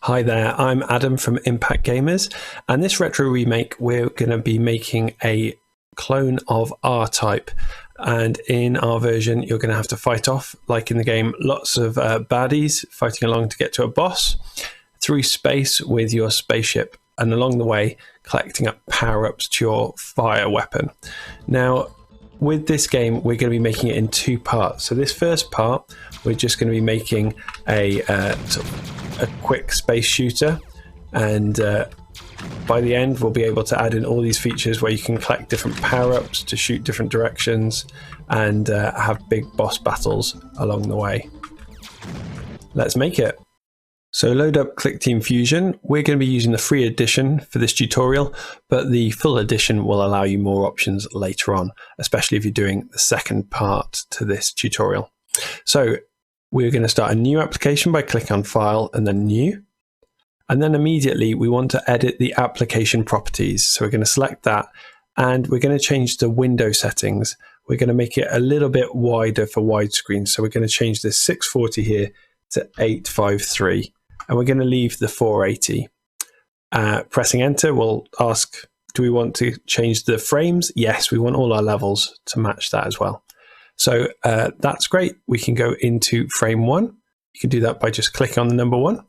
Hi there, I'm Adam from Impact Gamers, and this retro remake we're going to be making a clone of R-Type, and in our version you're going to have to fight off, like in the game, lots of baddies fighting along to get to a boss through space with your spaceship, and along the way collecting up power-ups to your fire weapon. Now with this game we're going to be making it in two parts. So this first part we're just going to be making a quick space shooter, and by the end we'll be able to add in all these features where you can collect different power-ups to shoot different directions and have big boss battles along the way. Let's make it. So load up Clickteam Fusion. We're going to be using the free edition for this tutorial, but the full edition will allow you more options later on, especially if you're doing the second part to this tutorial. So we're going to start a new application by clicking on File and then New. And then immediately we want to edit the application properties. So we're going to select that and we're going to change the window settings. We're going to make it a little bit wider for widescreen. So we're going to change this 640 here to 853. And we're going to leave the 480. Pressing enter will ask, do we want to change the frames? Yes, we want all our levels to match that as well. So that's great. We can go into frame 1. You can do that by just clicking on the number 1.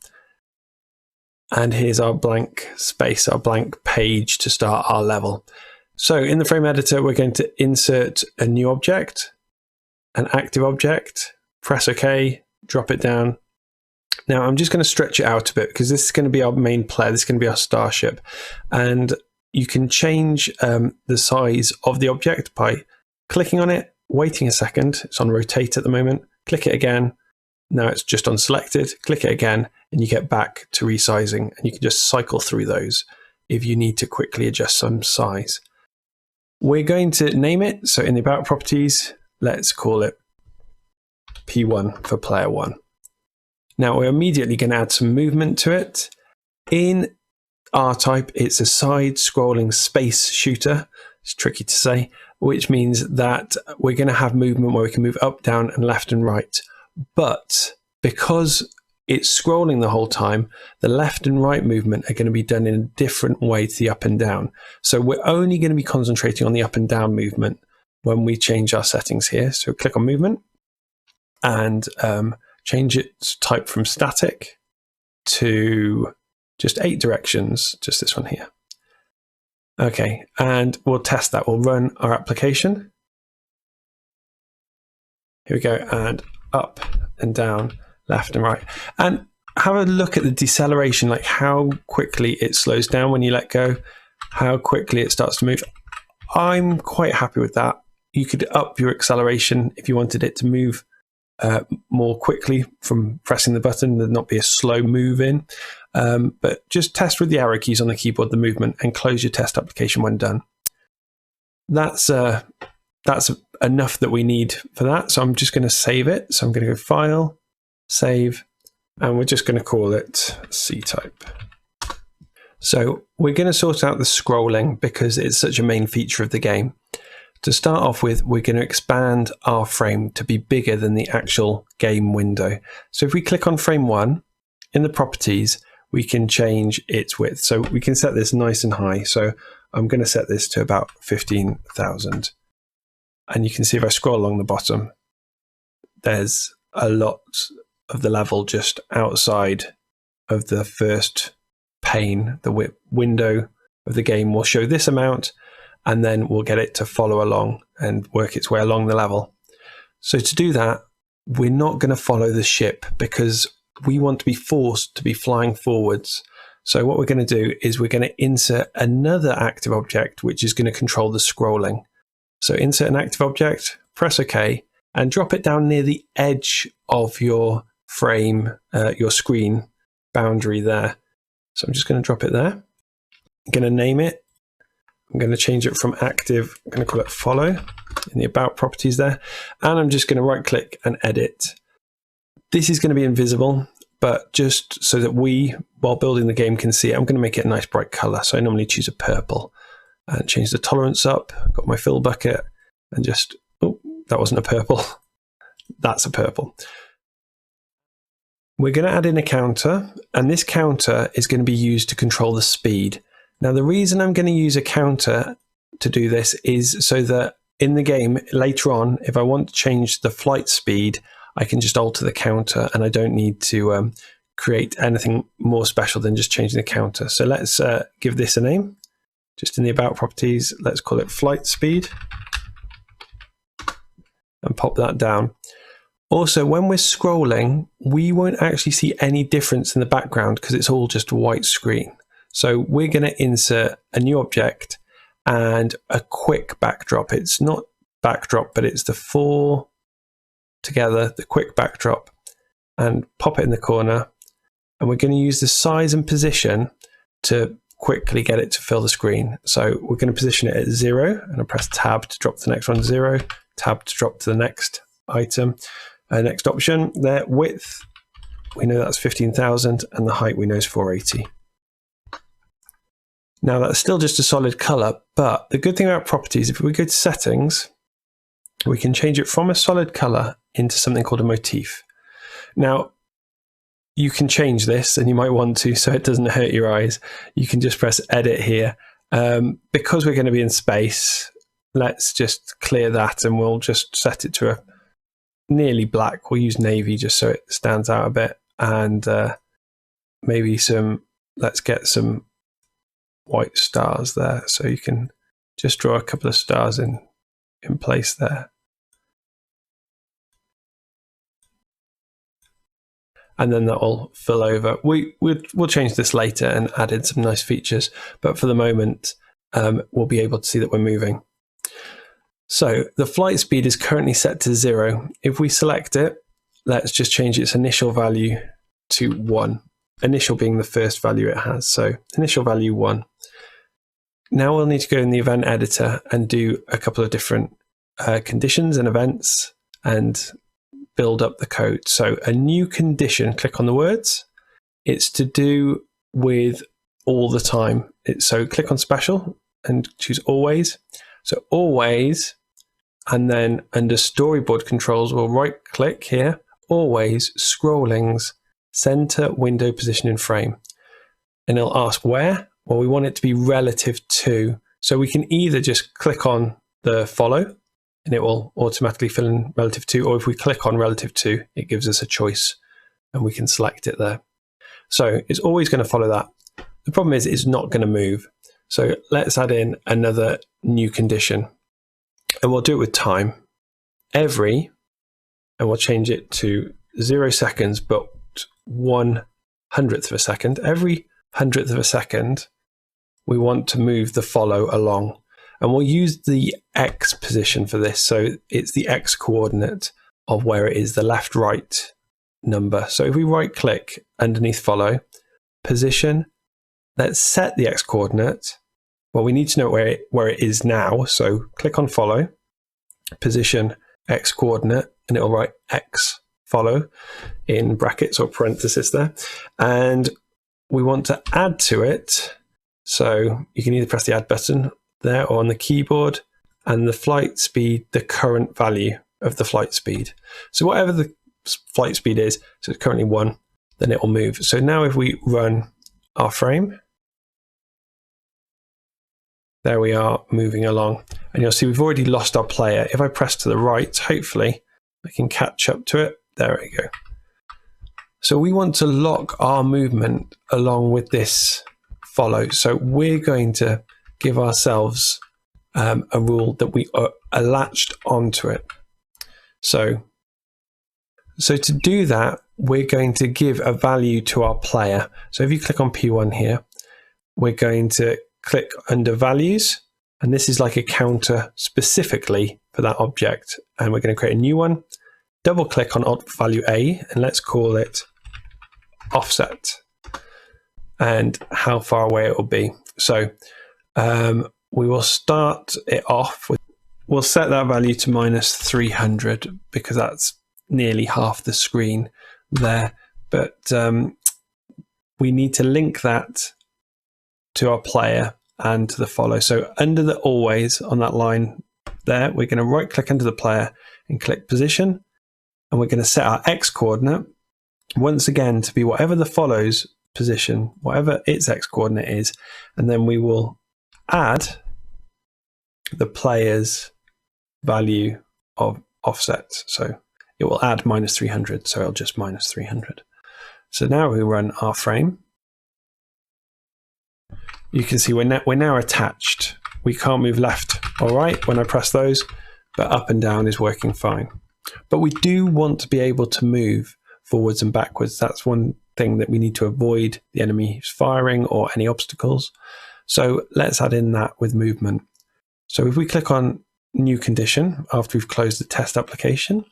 And here's our blank space, our blank page to start our level. So in the frame editor, we're going to insert a new object, an active object, press OK, drop it down. Now I'm just going to stretch it out a bit because this is going to be our main player. This is going to be our starship. And you can change the size of the object by clicking on it, waiting a second. It's on rotate at the moment. Click it again. Now it's just on selected. Click it again and you get back to resizing, and you can just cycle through those if you need to quickly adjust some size. We're going to name it. So in the about properties, let's call it P1 for player 1. Now we're immediately going to add some movement to it. In R-Type, it's a side-scrolling space shooter. It's tricky to say, which means that we're going to have movement where we can move up, down, and left and right. But because it's scrolling the whole time, the left and right movement are going to be done in a different way to the up and down. So we're only going to be concentrating on the up and down movement when we change our settings here. So click on movement and change its type from static to just 8 directions, just this one here. Okay, and we'll test that. We'll run our application. Here we go, and up and down, left and right. And have a look at the deceleration, like how quickly it slows down when you let go, how quickly it starts to move. I'm quite happy with that. You could up your acceleration if you wanted it to move more quickly from pressing the button. There'd not be a slow move in. But just test with the arrow keys on the keyboard the movement and close your test application when done. That's enough that we need for that. So I'm just going to save it. So I'm going to go File, Save, and we're just going to call it C-Type. So we're going to sort out the scrolling because it's such a main feature of the game. To start off with, we're going to expand our frame to be bigger than the actual game window. So if we click on frame 1, in the properties, we can change its width. So we can set this nice and high. So I'm going to set this to about 15,000. And you can see if I scroll along the bottom, there's a lot of the level just outside of the first pane. The window of the game will show this amount, and then we'll get it to follow along and work its way along the level. So to do that, we're not going to follow the ship because we want to be forced to be flying forwards. So what we're going to do is we're going to insert another active object, which is going to control the scrolling. So insert an active object, press OK, and drop it down near the edge of your frame, your screen boundary there. So I'm just going to drop it there. I'm going to name it. I'm going to change it from active. I'm going to call it follow in the about properties there. And I'm just going to right click and edit. This is going to be invisible, but just so that we, while building the game, can see it, I'm going to make it a nice bright color. So I normally choose a purple and change the tolerance up. Got my fill bucket and just, oh, that wasn't a purple. That's a purple. we're going to add in a counter, and this counter is going to be used to control the speed. Now, the reason I'm going to use a counter to do this is so that in the game later on, if I want to change the flight speed, I can just alter the counter and I don't need to create anything more special than just changing the counter. So let's give this a name. Just in the about properties, let's call it flight speed and pop that down. Also, when we're scrolling, we won't actually see any difference in the background because it's all just white screen. So we're going to insert a new object and a quick backdrop. It's not backdrop, but it's the four together, the quick backdrop, and pop it in the corner. And we're going to use the size and position to quickly get it to fill the screen. So we're going to position it at 0, and I'll press tab to drop to the next one, 0, tab to drop to the next item. Next option there, width, we know that's 15,000, and the height we know is 480. Now that's still just a solid color, but the good thing about properties, if we go to settings, we can change it from a solid color into something called a motif. Now, you can change this, and you might want to, so it doesn't hurt your eyes. You can just press edit here. Because we're going to be in space, let's just clear that, and we'll just set it to a nearly black. We'll use navy just so it stands out a bit, and maybe let's get some white stars there, so you can just draw a couple of stars in place there. And then that will fill over. We'll change this later and add in some nice features, but for the moment, we'll be able to see that we're moving. So the flight speed is currently set to 0. If we select it, let's just change its initial value to 1. Initial being the first value it has. So initial value 1. Now we'll need to go in the event editor and do a couple of different conditions and events and build up the code. So a new condition, click on the words. It's to do with all the time. So click on special and choose always. So always, and then under storyboard controls, we'll right click here, always, scrollings, center window position in frame. And it'll ask where. Well, we want it to be relative to. So we can either just click on the follow and it will automatically fill in relative to, or if we click on relative to, it gives us a choice and we can select it there. So it's always going to follow that. The problem is it's not going to move. So let's add in another new condition, and we'll do it with time. Every, and we'll change it to 0 seconds, but 1/100th of a second. Every 100th of a second, we want to move the follow along. And we'll use the X position for this. So it's the X coordinate of where it is, the left, right number. So if we right click underneath follow, position, let's set the X coordinate. Well, we need to know where it is now. So click on follow, position X coordinate, and it'll write X follow in brackets or parentheses there. And we want to add to it. So you can either press the add button there or on the keyboard, and the flight speed, the current value of the flight speed. So whatever the flight speed is, so it's currently 1, then it will move. So now if we run our frame, there we are moving along. And you'll see we've already lost our player. If I press to the right, hopefully I can catch up to it. There we go. So we want to lock our movement along with this follow. So we're going to give ourselves a rule that we are latched onto it. So to do that, we're going to give a value to our player. So if you click on P1 here, we're going to click under values, and this is like a counter specifically for that object. And we're going to create a new one, double click on alt value A, and let's call it offset, and how far away it will be. So we will start it off with, we'll set that value to -300 because that's nearly half the screen there. But we need to link that to our player and to the follow. So under the always on that line there, we're going to right click under the player and click position. And we're going to set our X coordinate once again to be whatever the follows position, whatever its X coordinate is, and then we will add the player's value of offset. So it will add minus 300, so it'll just minus 300. So now we run our frame. You can see we're now attached. We can't move left or right when I press those, but up and down is working fine. But we do want to be able to move forwards and backwards. That's one thing that we need to avoid the enemy's firing or any obstacles. So let's add in that with movement. So if we click on new condition after we've closed the test application,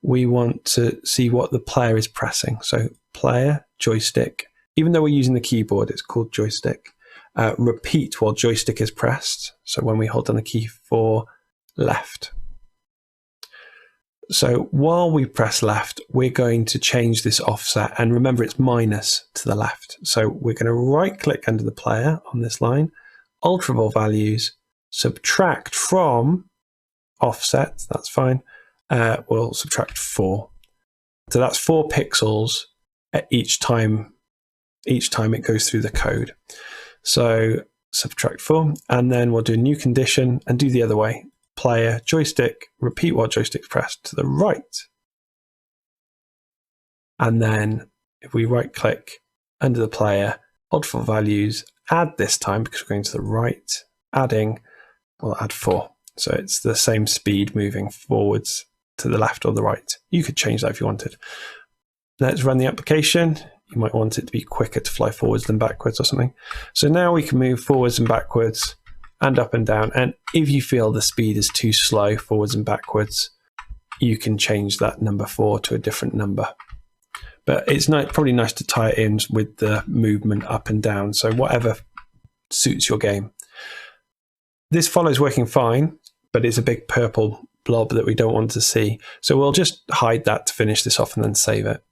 we want to see what the player is pressing. So player, joystick, even though we're using the keyboard, it's called joystick. Repeat while joystick is pressed. So when we hold down the key for left. So while we press left, we're going to change this offset. And remember, it's minus to the left. So we're going to right click under the player on this line, ultravol values, subtract from offset, that's fine. We'll subtract 4. So that's 4 pixels at each time it goes through the code. So subtract 4, and then we'll do a new condition and do the other way. Player, joystick, repeat while joystick's pressed to the right. And then if we right click under the player, ultravol values, add this time because we're going to the right, adding, we'll add 4. So it's the same speed moving forwards to the left or the right. You could change that if you wanted. Let's run the application. You might want it to be quicker to fly forwards than backwards or something. So now we can move forwards and backwards and up and down. And if you feel the speed is too slow forwards and backwards, you can change that number 4 to a different number. But it's probably nice to tie it in with the movement up and down. So whatever suits your game. This follows working fine, but it's a big purple blob that we don't want to see. So we'll just hide that to finish this off and then save it.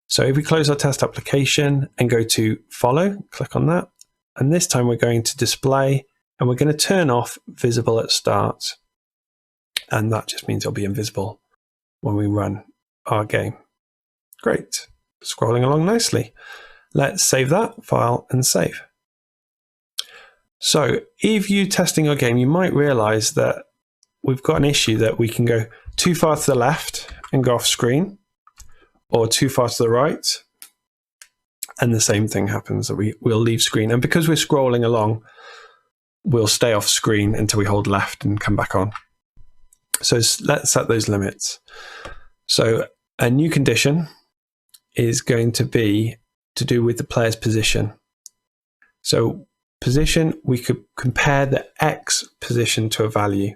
So if we close our test application and go to follow, click on that. And this time we're going to display and we're going to turn off visible at start. And that just means it'll be invisible when we run our game. Great. Scrolling along nicely. Let's save that file and save. So if you're testing your game, you might realize that we've got an issue that we can go too far to the left and go off screen, or too far to the right, and the same thing happens, that we'll leave screen. And because we're scrolling along, we'll stay off screen until we hold left and come back on. So let's set those limits. So a new condition is going to be to do with the player's position. So position, we could compare the X position to a value.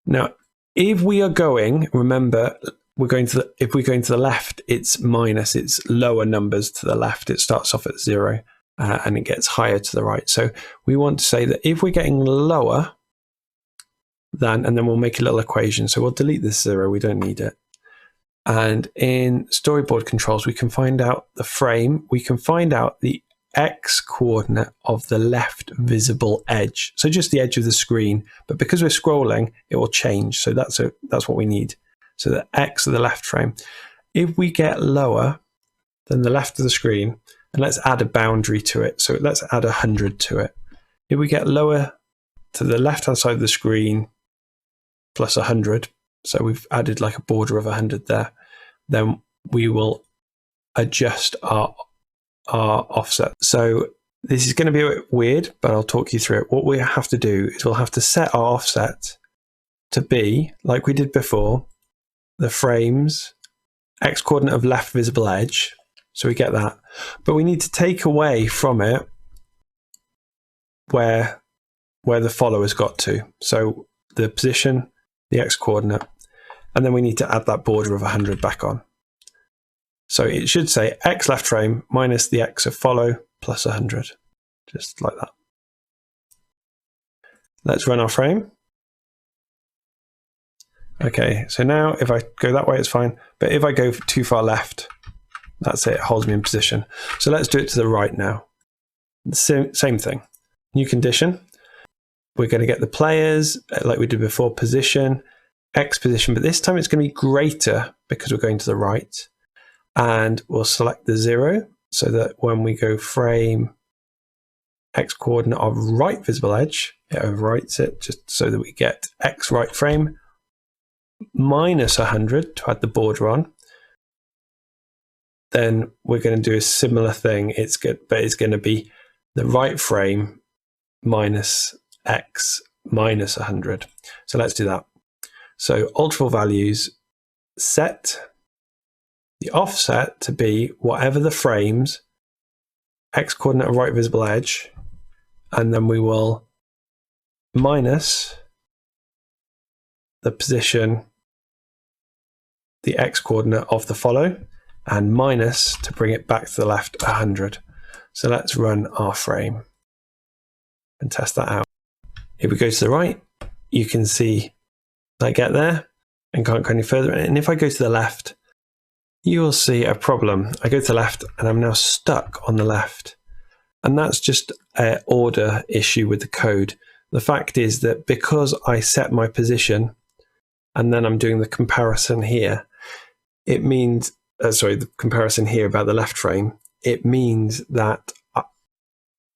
Now, if we are going, remember, if we're going to the left, it's minus, it's lower numbers to the left. It starts off at 0 and it gets higher to the right. So we want to say that if we're getting lower than, and then we'll make a little equation. So we'll delete this 0, we don't need it. And in storyboard controls, we can find out the frame, we can find out the X coordinate of the left visible edge. So just the edge of the screen, but because we're scrolling, it will change. So that's what we need. So the X of the left frame. If we get lower than the left of the screen, and let's add a boundary to it. So let's add 100 to it. If we get lower to the left-hand side of the screen plus 100, so we've added like a border of 100 there, then we will adjust our offset. So this is going to be a bit weird, but I'll talk you through it. What we have to do is we'll have to set our offset to be, like we did before, the frame's X coordinate of left visible edge. So we get that. But we need to take away from it where the follower's got to. So the position, the X coordinate, and then we need to add that border of 100 back on. So it should say X left frame minus the X of follow plus 100, just like that. Let's run our frame. Okay, so now if I go that way, it's fine. But if I go too far left, that's it, it holds me in position. So let's do it to the right now. Same thing. New condition. We're going to get the players, like we did before, position, X position, but this time it's going to be greater because we're going to the right. and we'll select the 0 so that when we go frame X coordinate of right visible edge, it overwrites it just so that we get X right frame minus 100 to add the border on. Then we're going to do a similar thing. It's good, but it's going to be the right frame minus X minus 100. So let's do that. So alterable values, set the offset to be whatever the frames, X coordinate of right visible edge, and then we will minus the position, the X coordinate of the follow, and minus to bring it back to the left 100. So let's run our frame and test that out. If we go to the right, you can see I get there and can't go any further. And if I go to the left, you will see a problem. I go to the left and I'm now stuck on the left. And that's just an order issue with the code. The fact is that because I set my position and then I'm doing the comparison here, it means, the comparison here about the left frame, it means that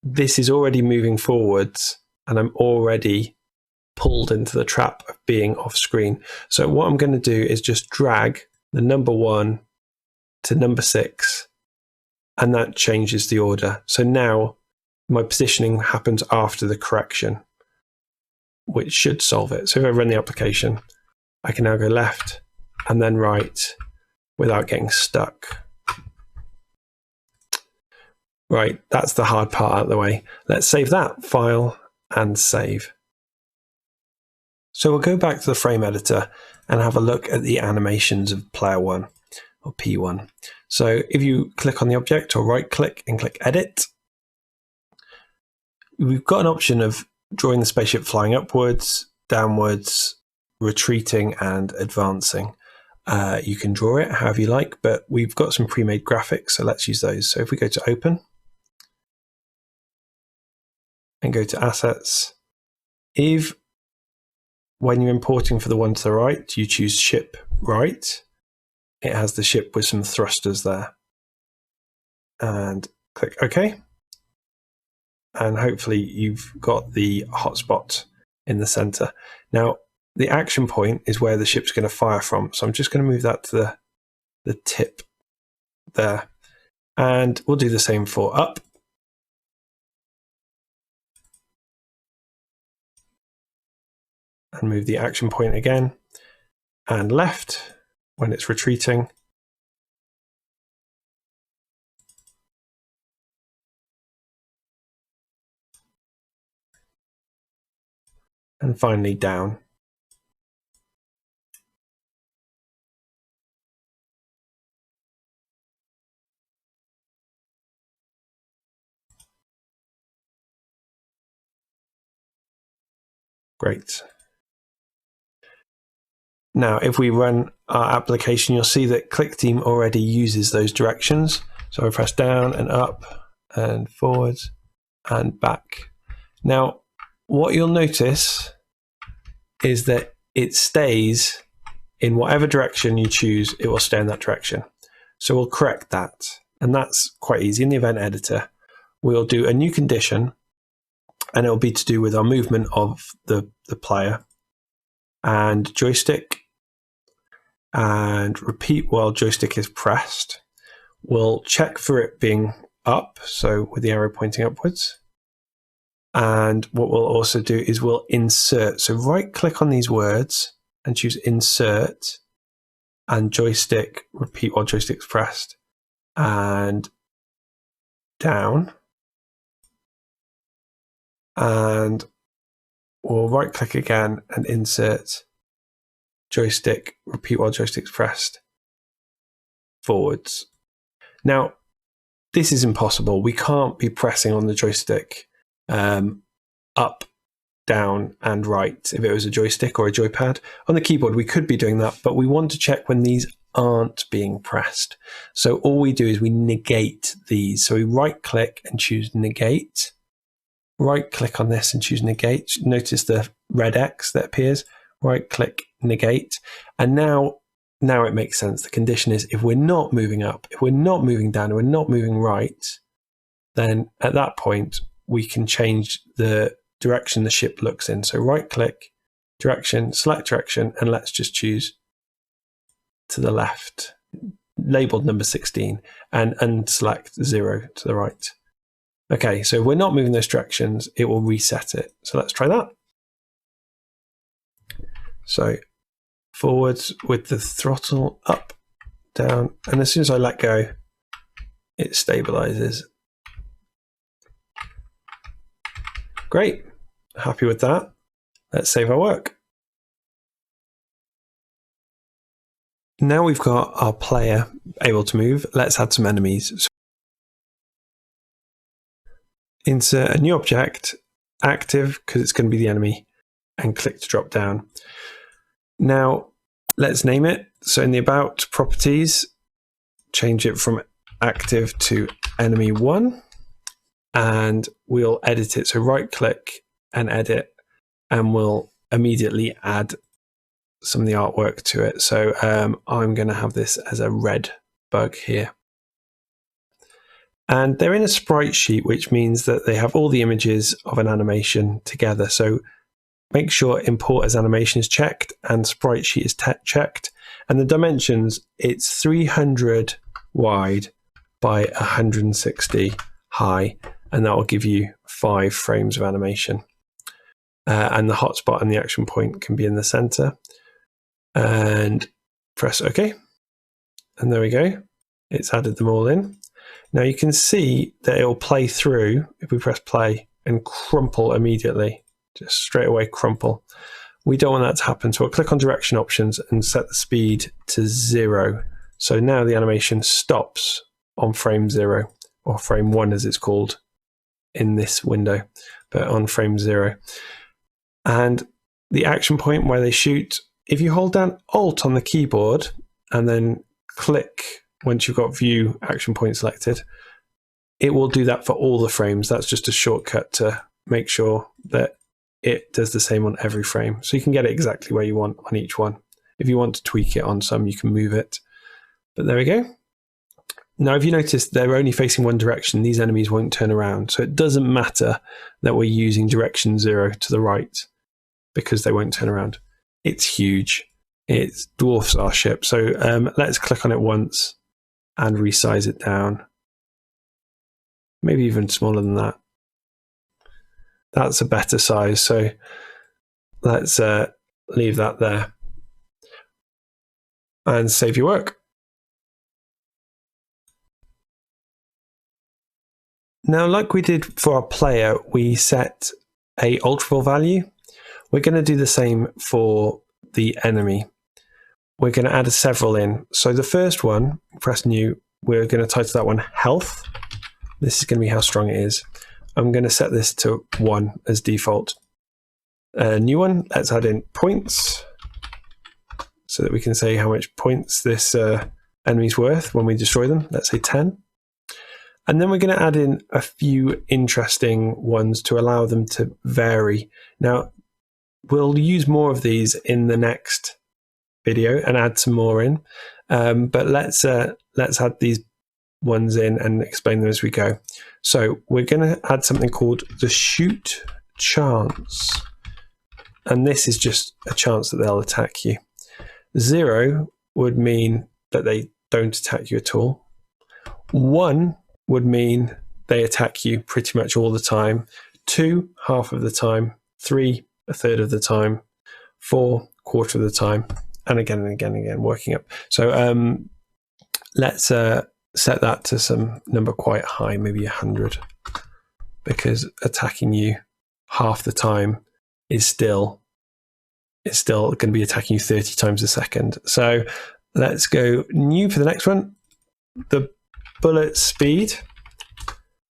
this is already moving forwards and I'm already pulled into the trap of being off screen. So what I'm going to do is just drag the number 1 to number 6, and that changes the order. So now my positioning happens after the correction, which should solve it. So if I run the application, I can now go left and then right without getting stuck. Right, that's the hard part out of the way. Let's save that file and save. So we'll go back to the frame editor and have a look at the animations of player 1 or P1. So if you click on the object or right click and click edit, we've got an option of drawing the spaceship flying upwards, downwards, retreating and advancing. You can draw it however you like, but we've got some pre-made graphics, so let's use those. So if we go to open and go to assets, if when you're importing for the one to the right, you choose ship right, it has the ship with some thrusters there. And click OK. And hopefully you've got the hotspot in the center. Now, the action point is where the ship's going to fire from. So I'm just going to move that to the tip there. And we'll do the same for up. And move the action point again. And left when it's retreating. And finally down. Great. Now, if we run our application, you'll see that Clickteam already uses those directions. So I press down and up and forwards and back. Now, what you'll notice is that it stays in whatever direction you choose, it will stay in that direction. So we'll correct that. And that's quite easy. In the event editor, we'll do a new condition, and it'll be to do with our movement of the player and joystick, and repeat while joystick is pressed. We'll check for it being up, so with the arrow pointing upwards. And what we'll also do is we'll insert. So right click on these words and choose insert and joystick, repeat while joystick's pressed, and down. And we'll right click again and insert joystick, repeat while joystick's pressed, forwards. Now, this is impossible. We can't be pressing on the joystick up, down, and right if it was a joystick or a joypad. On the keyboard, we could be doing that, but we want to check when these aren't being pressed. So all we do is we negate these. So we right click and choose negate. Right click on this and choose negate. Notice the red X that appears. Right click, negate. And now now it makes sense. The condition is if we're not moving up, if we're not moving down, we're not moving right, then at that point we can change the direction the ship looks in. So right click, direction, select direction, and let's just choose to the left, labeled number 16, and unselect 0 to the right. Okay, so if we're not moving those directions, it will reset it. So let's try that. So forwards with the throttle up, down, and as soon as I let go, it stabilizes. Great, happy with that. Let's save our work. Now we've got our player able to move, let's add some enemies. So insert a new object, active, because it's going to be the enemy, and click to drop down. Now let's name it. So in the about properties, change it from active to enemy 1, and we'll edit it. So right click and edit, and we'll immediately add some of the artwork to it. So I'm going to have this as a red bug here. And they're in a sprite sheet, which means that they have all the images of an animation together. So make sure import as animation is checked and sprite sheet is checked. And the dimensions, it's 300 wide by 160 high, and that will give you 5 frames of animation. And the hotspot and the action point can be in the center. And press OK. And there we go. It's added them all in. Now you can see that it will play through if we press play and crumple immediately. Just straight away crumple. We don't want that to happen, so we'll click on direction options and set the speed to 0. So now the animation stops on frame 0, or frame 1 as it's called in this window, but on frame 0. And the action point where they shoot, if you hold down Alt on the keyboard and then click once you've got view action point selected, it will do that for all the frames. That's just a shortcut to make sure that it does the same on every frame. So you can get it exactly where you want on each one. If you want to tweak it on some, you can move it. But there we go. Now, if you notice they're only facing one direction, these enemies won't turn around. So it doesn't matter that we're using direction 0 to the right, because they won't turn around. It's huge. It dwarfs our ship. So let's click on it once and resize it down. Maybe even smaller than that. That's a better size. So let's leave that there and save your work. Now, like we did for our player, we set a ultraval value. We're going to do the same for the enemy. We're going to add several in. So the first one, press new, we're going to title that one health. This is going to be how strong it is. I'm going to set this to 1 as default. A new one, let's add in points so that we can say how much points this enemy's worth when we destroy them. Let's say 10. And then we're going to add in a few interesting ones to allow them to vary. Now, we'll use more of these in the next video and add some more in. But let's add these ones in and explain them as we go. So we're going to add something called the shoot chance. And this is just a chance that they'll attack you. 0 would mean that they don't attack you at all. 1 would mean they attack you pretty much all the time. 2, half of the time. 3, a third of the time. 4, quarter of the time. And again and again and again, working up. So let's set that to some number quite high, maybe 100, because attacking you half the time is still going to be attacking you 30 times a second. So let's go new for the next one. The bullet speed.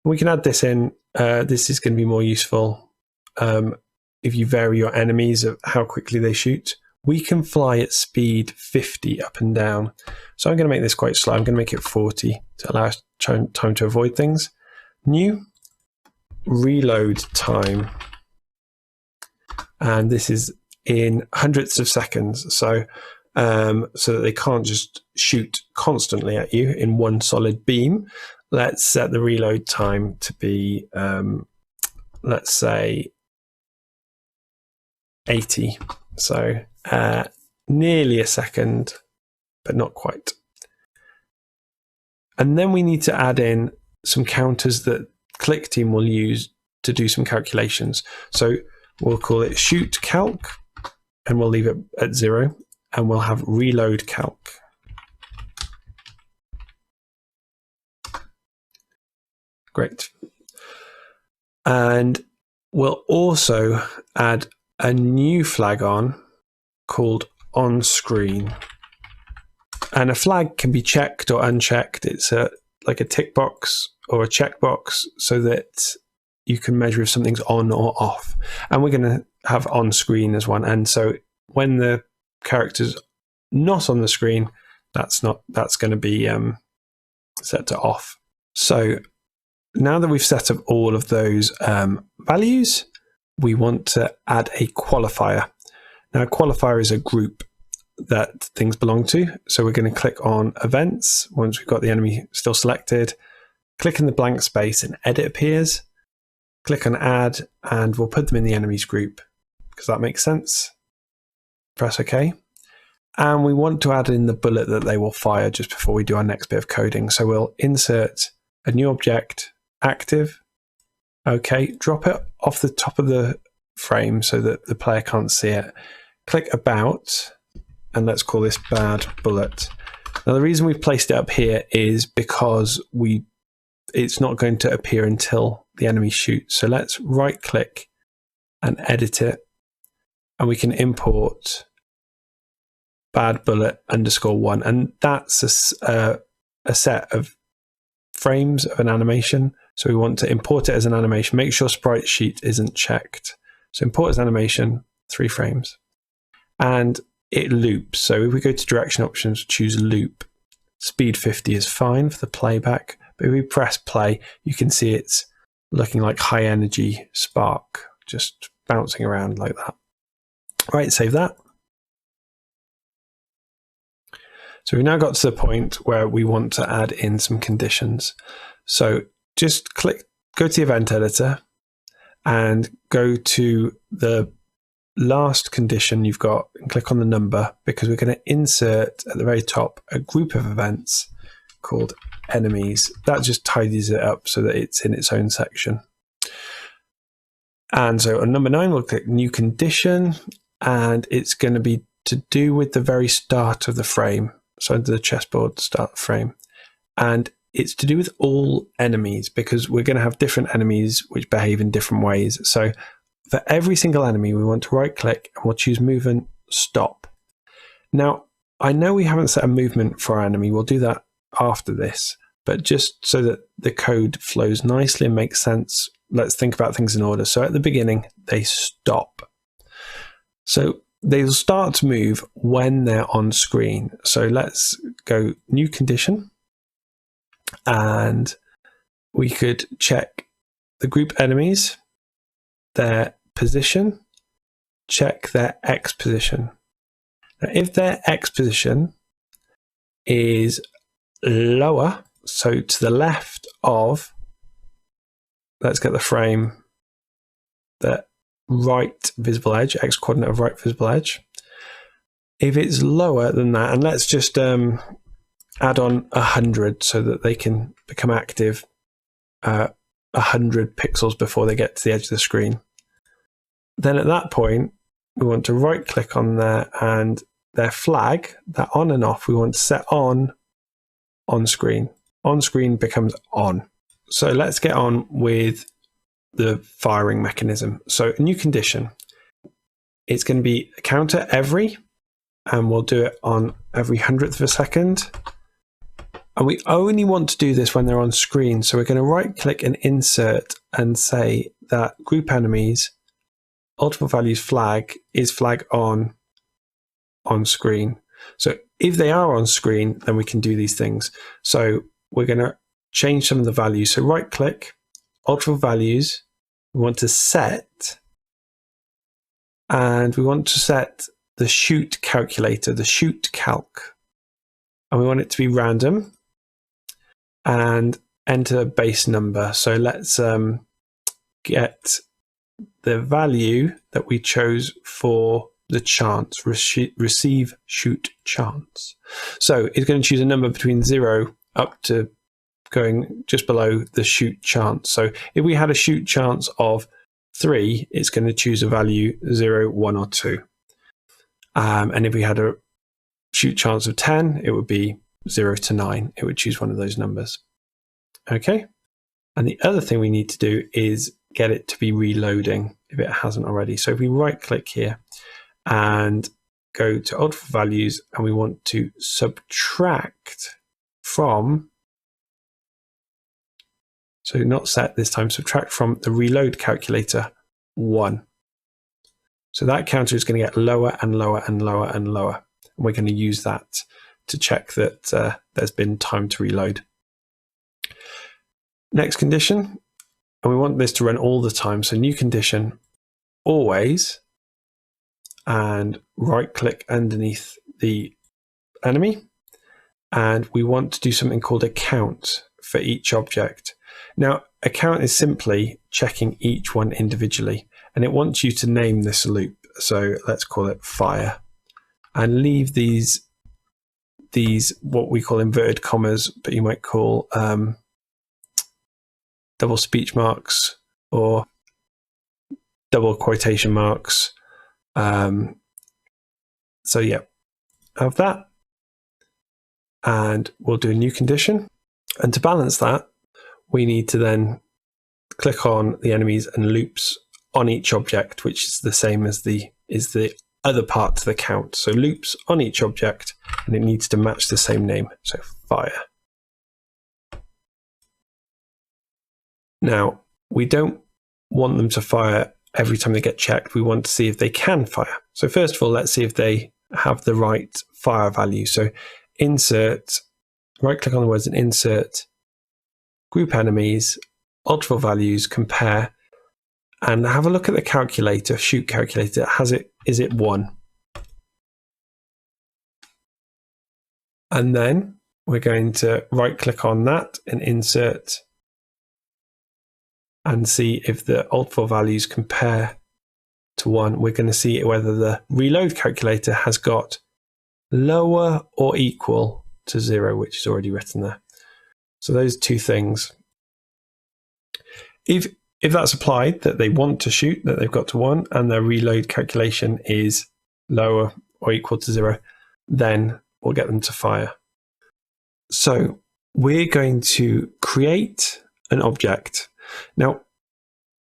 We can add this in. This is going to be more useful if you vary your enemies of how quickly they shoot. We can fly at speed 50 up and down. So I'm going to make this quite slow. I'm going to make it 40 to allow us time to avoid things. New, reload time. And this is in hundredths of seconds. So so that they can't just shoot constantly at you in one solid beam. Let's set the reload time to be, let's say, 80. So nearly a second, but not quite. And then we need to add in some counters that Clickteam will use to do some calculations. So we'll call it shoot calc, and we'll leave it at 0, and we'll have reload calc. Great. And we'll also add a new flag on called on screen. And a flag can be checked or unchecked. It's like a tick box or a checkbox so that you can measure if something's on or off. And we're going to have on screen as one. And so when the character's not on the screen, that's going to be set to off. So now that we've set up all of those values, we want to add a qualifier. Now, a qualifier is a group that things belong to. So we're going to click on events once we've got the enemy still selected. Click in the blank space and edit appears. Click on add, and we'll put them in the enemies group because that makes sense. Press OK. And we want to add in the bullet that they will fire just before we do our next bit of coding. So we'll insert a new object, active. OK, drop it off the top of the frame so that the player can't see it. Click about, and let's call this bad bullet. Now the reason we've placed it up here is because it's not going to appear until the enemy shoots. So let's right click and edit it, and we can import bad bullet _1, and that's a set of frames of an animation. So we want to import it as an animation. Make sure sprite sheet isn't checked. So import as animation, 3 frames, and it loops. So if we go to direction options, choose loop. Speed 50 is fine for the playback, but if we press play, you can see it's looking like high energy spark, just bouncing around like that. Right, save that. So we've now got to the point where we want to add in some conditions. So just go to the event editor and go to the last condition you've got and click on the number, because we're going to insert at the very top a group of events called enemies. That just tidies it up so that it's in its own section. And so on number 9, we'll click new condition, and it's going to be to do with the very start of the frame. So under the chessboard start frame, and it's to do with all enemies because we're going to have different enemies which behave in different ways. So for every single enemy, we want to right click and we'll choose movement stop. Now, I know we haven't set a movement for our enemy. We'll do that after this, but just so that the code flows nicely and makes sense, let's think about things in order. So at the beginning, they stop. So they'll start to move when they're on screen. So let's go new condition, and we could check the group enemies, their position, check their X position. Now, if their X position is lower, so to the left of, let's get the frame, the right visible edge, X coordinate of right visible edge. If it's lower than that, and let's just add on 100 so that they can become active 100 pixels before they get to the edge of the screen. Then at that point, we want to right click on there, and their flag, that on and off, we want to set on screen. On screen becomes on. So let's get on with the firing mechanism. So a new condition, it's going to be a counter every, and we'll do it on every 100th of a second. And we only want to do this when they're on screen. So we're going to right click and insert and say that group enemies, multiple values flag is flag on screen. So if they are on screen, then we can do these things. So we're going to change some of the values. So right click, multiple values, we want to set, and we want to set the shoot calculator, the shoot calc, and we want it to be random and enter base number. So let's get the value that we chose for the chance, receive shoot chance. So it's going to choose a number between 0 up to going just below the shoot chance. So if we had a shoot chance of 3, it's going to choose a value 0, 1, or 2. And if we had a shoot chance of 10, it would be 0 to 9. It would choose one of those numbers. Okay. And the other thing we need to do is get it to be reloading if it hasn't already. So if we right click here and go to alter for values, and we want to subtract from, so not set this time, subtract from the reload calculator 1. So that counter is going to get lower and lower and lower and lower. And we're going to use that to check that there's been time to reload. Next condition, and we want this to run all the time. So new condition, always, and right click underneath the enemy. And we want to do something called a count for each object. Now, a count is simply checking each one individually, and it wants you to name this loop. So let's call it fire, and leave these what we call inverted commas, but you might call double speech marks or double quotation marks. So yeah, have that, and we'll do a new condition. And to balance that, we need to then click on the enemies and loops on each object, which is the same as the other part to the count. So loops on each object, and it needs to match the same name. So fire. Now, we don't want them to fire every time they get checked. We want to see if they can fire. So first of all, let's see if they have the right fire value. So insert, right click on the words and insert group enemies, alter for values, compare, and have a look at the calculator, shoot calculator. Is it 1? And then we're going to right click on that and insert, and see if the alter for values compare to 1. We're going to see whether the reload calculator has got lower or equal to 0, which is already written there. So those two things. If that's applied, that they want to shoot, that they've got to 1, and their reload calculation is lower or equal to 0, then we'll get them to fire. So we're going to create an object. Now,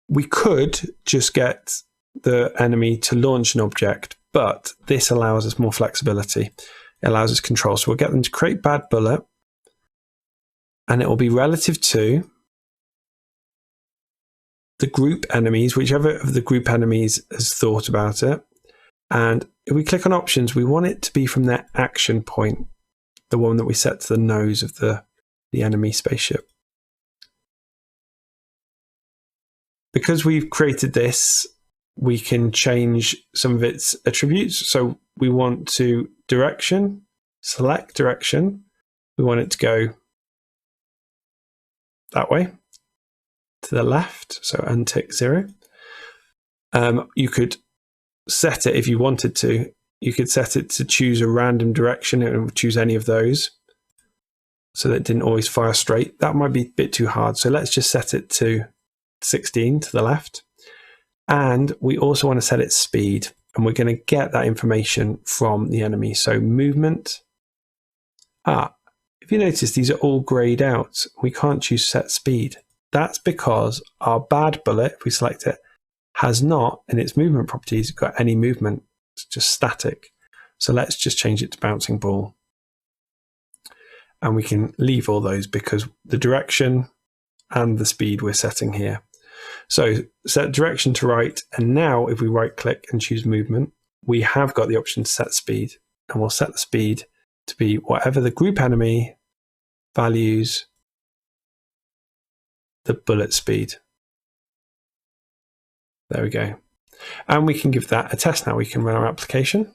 we could just get the enemy to launch an object, but this allows us more flexibility. It allows us control. So we'll get them to create bad bullet, and it will be relative to the group enemies, whichever of the group enemies has thought about it. And if we click on options, we want it to be from their action point, the one that we set to the nose of the enemy spaceship. Because we've created this, we can change some of its attributes. So we want to direction, select direction. We want it to go that way, to the left, so untick 0. You could set it, if you wanted to, you could set it to choose a random direction. It would choose any of those, so that it didn't always fire straight. That might be a bit too hard. So let's just set it to 16 to the left. And we also want to set its speed, and we're going to get that information from the enemy. So movement. If you notice, these are all grayed out. We can't choose set speed. That's because our bad bullet, if we select it, has not, in its movement properties, got any movement. It's just static. So let's just change it to bouncing ball. And we can leave all those because the direction and the speed we're setting here. So set direction to right. And now if we right click and choose movement, we have got the option to set speed. And we'll set the speed to be whatever the group enemy values the bullet speed. There we go. And we can give that a test now. We can run our application.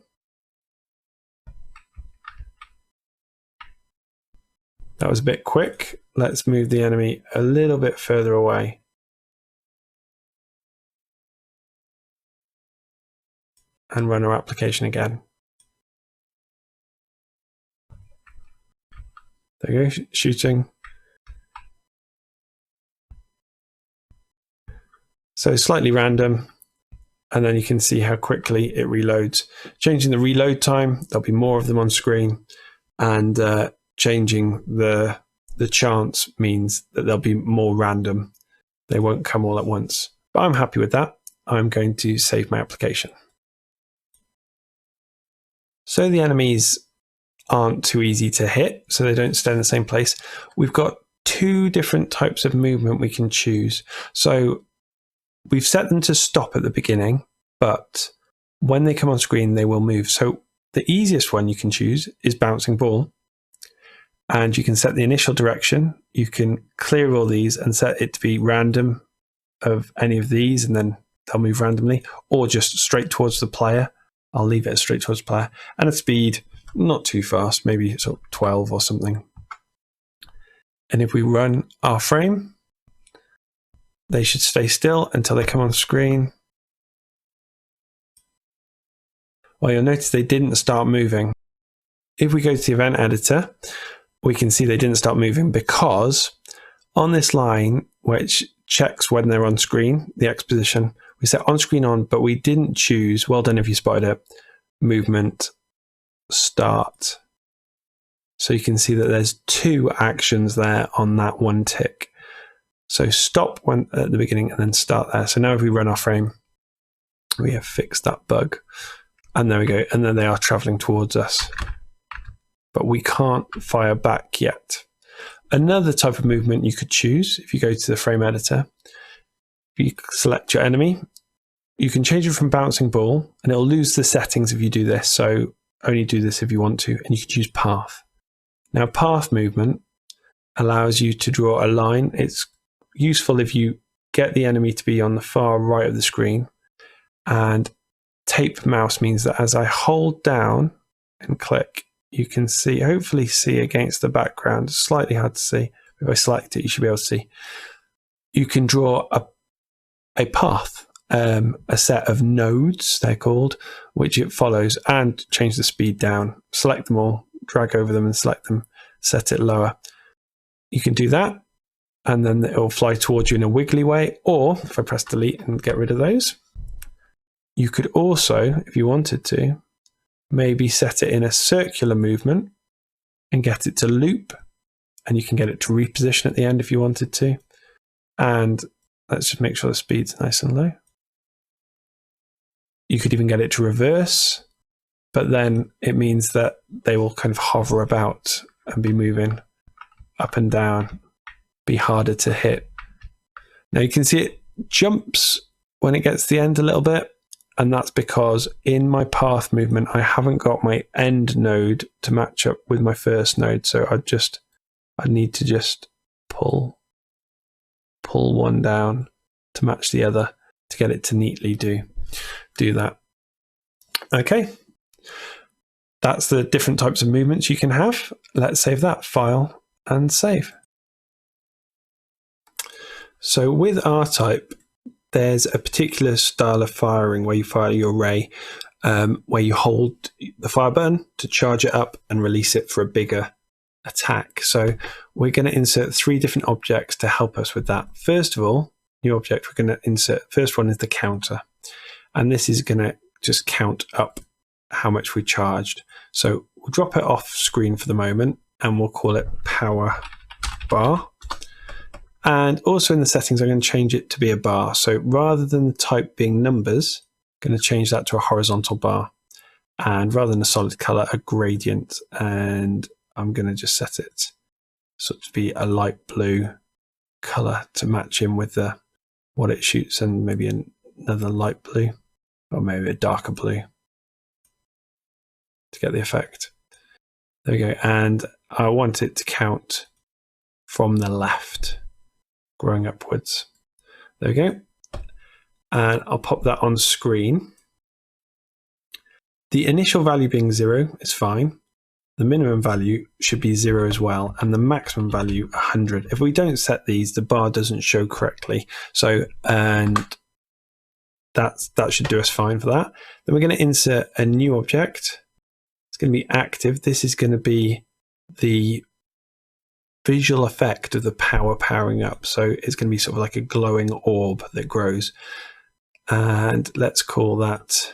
That was a bit quick. Let's move the enemy a little bit further away. And run our application again. There you go, shooting. So slightly random, and then you can see how quickly it reloads. Changing the reload time, there'll be more of them on screen, and changing the chance means that they'll be more random. They won't come all at once. But I'm happy with that. I'm going to save my application. So the enemies aren't too easy to hit, so they don't stay in the same place. We've got two different types of movement we can choose. So we've set them to stop at the beginning, but when they come on screen, they will move. So the easiest one you can choose is bouncing ball. And you can set the initial direction. You can clear all these and set it to be random of any of these, and then they'll move randomly, or just straight towards the player. I'll leave it straight towards the player. And a speed, not too fast, maybe sort of 12 or something. And if we run our frame, they should stay still until they come on screen. Well, you'll notice they didn't start moving. If we go to the event editor, we can see they didn't start moving because on this line, which checks when they're on screen, the X position, we set on screen on, but we didn't choose, well done if you spotted it, movement start. So you can see that there's two actions there on that one tick. So stop when at the beginning and then start there. So now if we run our frame, we have fixed that bug. And there we go. And then they are traveling towards us. But we can't fire back yet. Another type of movement you could choose, if you go to the frame editor, if you select your enemy, you can change it from bouncing ball, and it'll lose the settings if you do this. So only do this if you want to, and you can choose path. Now, path movement allows you to draw a line. It's useful if you get the enemy to be on the far right of the screen, and tape mouse means that as I hold down and click, you can see, hopefully see against the background. It's slightly hard to see. If I select it, you should be able to see. You can draw a path, a set of nodes, they're called, which it follows, and change the speed down. Select them all, drag over them and select them, set it lower. You can do that, and then it will fly towards you in a wiggly way. Or if I press delete and get rid of those, you could also, if you wanted to, maybe set it in a circular movement and get it to loop, and you can get it to reposition at the end if you wanted to. And let's just make sure the speed's nice and low. You could even get it to reverse, but then it means that they will kind of hover about and be moving up and down, be harder to hit. Now you can see it jumps when it gets to the end a little bit. And that's because in my path movement, I haven't got my end node to match up with my first node. So I need to just pull one down to match the other to get it to neatly do that. Okay. That's the different types of movements you can have. Let's save that file and save. So with R-Type, there's a particular style of firing where you fire your ray, where you hold the fire button to charge it up and release it for a bigger attack. So we're going to insert 3 different objects to help us with that. First of all, new object we're going to insert, first one is the counter. And this is going to just count up how much we charged. So we'll drop it off screen for the moment and we'll call it power bar. And also in the settings, I'm going to change it to be a bar. So rather than the type being numbers, I'm going to change that to a horizontal bar. And rather than a solid color, a gradient. And I'm going to just set it so to be a light blue color to match in with what it shoots, and maybe another light blue, or maybe a darker blue to get the effect. There we go. And I want it to count from the left, growing upwards. There we go. And I'll pop that on screen. The initial value being 0 is fine. the minimum value should be 0 as well, and the maximum value 100. If we don't set these, the bar doesn't show correctly. So, and that should do us fine for that. Then we're going to insert a new object. It's going to be active. This is going to be the visual effect of the power powering up. So it's going to be sort of like a glowing orb that grows. And let's call that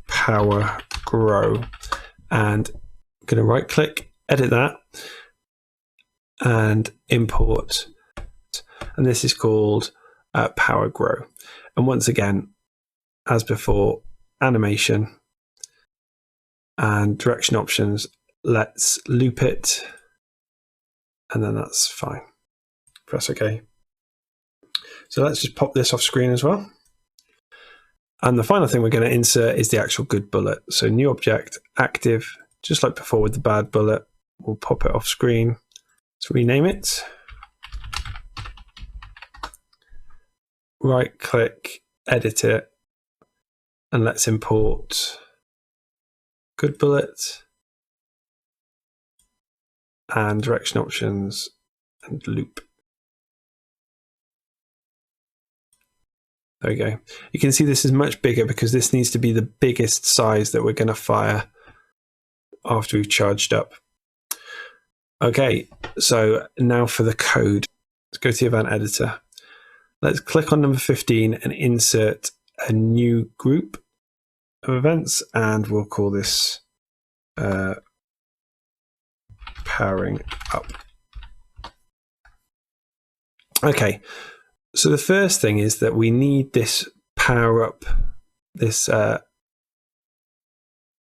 power grow. And I'm going to right click, edit that, and import. And this is called power grow. And once again, as before, animation and direction options. Let's loop it. And then that's fine. Press OK. So let's just pop this off screen as well. And the final thing we're going to insert is the actual good bullet. So new object, active, just like before with the bad bullet. We'll pop it off screen. Let's rename it. Right click, edit it, and let's import good bullet and direction options and loop. There we go. You can see this is much bigger because this needs to be the biggest size that we're going to fire after we've charged up. Okay, so now for the code. Let's go to the event editor. Let's click on number 15 and insert a new group of events, and we'll call this powering up. Okay, so the first thing is that we need this power up, this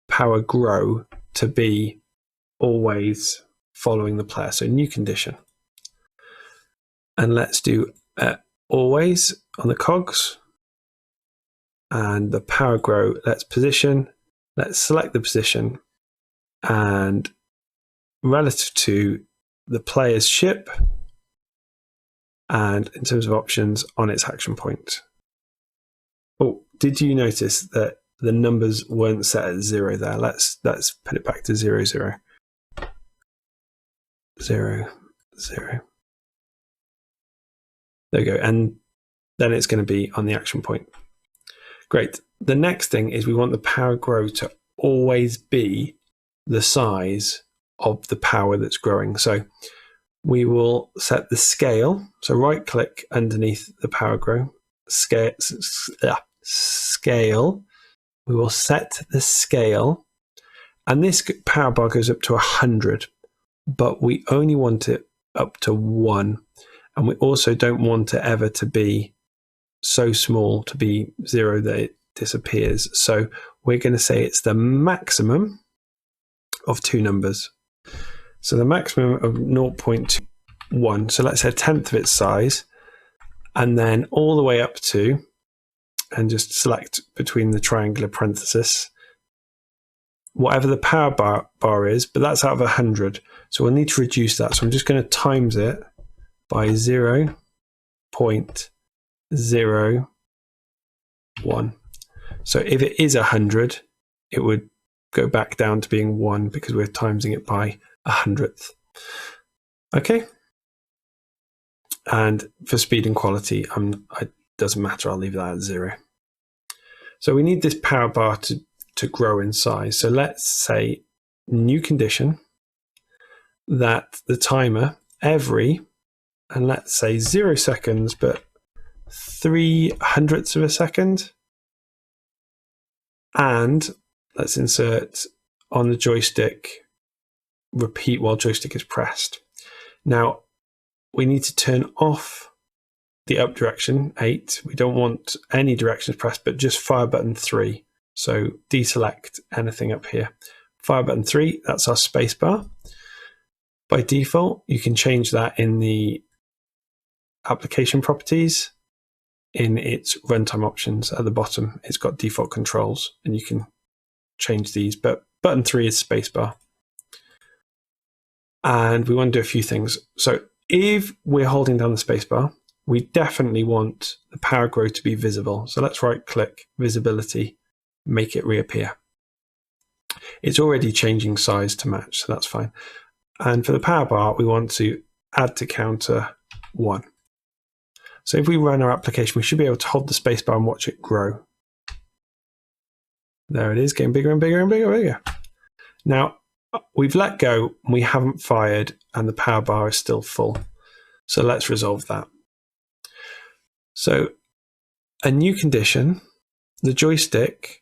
power grow to be always following the player. So new condition. And let's do always on the cogs. And the power grow, let's position. Let's select the position. And relative to the player's ship, and in terms of options, on its action point. Oh, did you notice that the numbers weren't set at 0 there? Let's put it back to 0, 0. 0, 0. There we go. And then it's going to be on the action point. Great. The next thing is we want the power grow to always be the size of the power that's growing. So we will set the scale. So right click underneath the power grow, scale. We will set the scale, and this power bar goes up to 100, but we only want it up to 1. And we also don't want it ever to be so small to be 0 that it disappears. So we're going to say it's the maximum of 2 numbers. So the maximum of 0.1. So let's say 1/10 of its size, and then all the way up to, and just select between the triangular parenthesis, whatever the power bar is, but that's out of 100. So we'll need to reduce that. So I'm just going to times it by 0.01. So if it is 100, it would go back down to being 1 because we're timesing it by 100th. Okay. And for speed and quality, it doesn't matter. I'll leave that at 0. So we need this power bar to grow in size. So let's say new condition that the timer every, and let's say 0 seconds, but 3/100ths of a second. And let's insert on the joystick, repeat while joystick is pressed. Now we need to turn off the up direction 8. We don't want any directions pressed, but just fire button 3. So deselect anything up here. Fire button 3, that's our space bar. By default, you can change that in the application properties. In its runtime options at the bottom, it's got default controls, and you can change these, but button 3 is spacebar. And we want to do a few things. So if we're holding down the spacebar, we definitely want the power grow to be visible. So let's right click visibility, make it reappear. It's already changing size to match, so that's fine. And for the power bar, we want to add to counter 1. So if we run our application, we should be able to hold the spacebar and watch it grow. There it is, getting bigger and bigger and bigger and bigger. Now, we've let go, we haven't fired, and the power bar is still full. So let's resolve that. So a new condition, the joystick,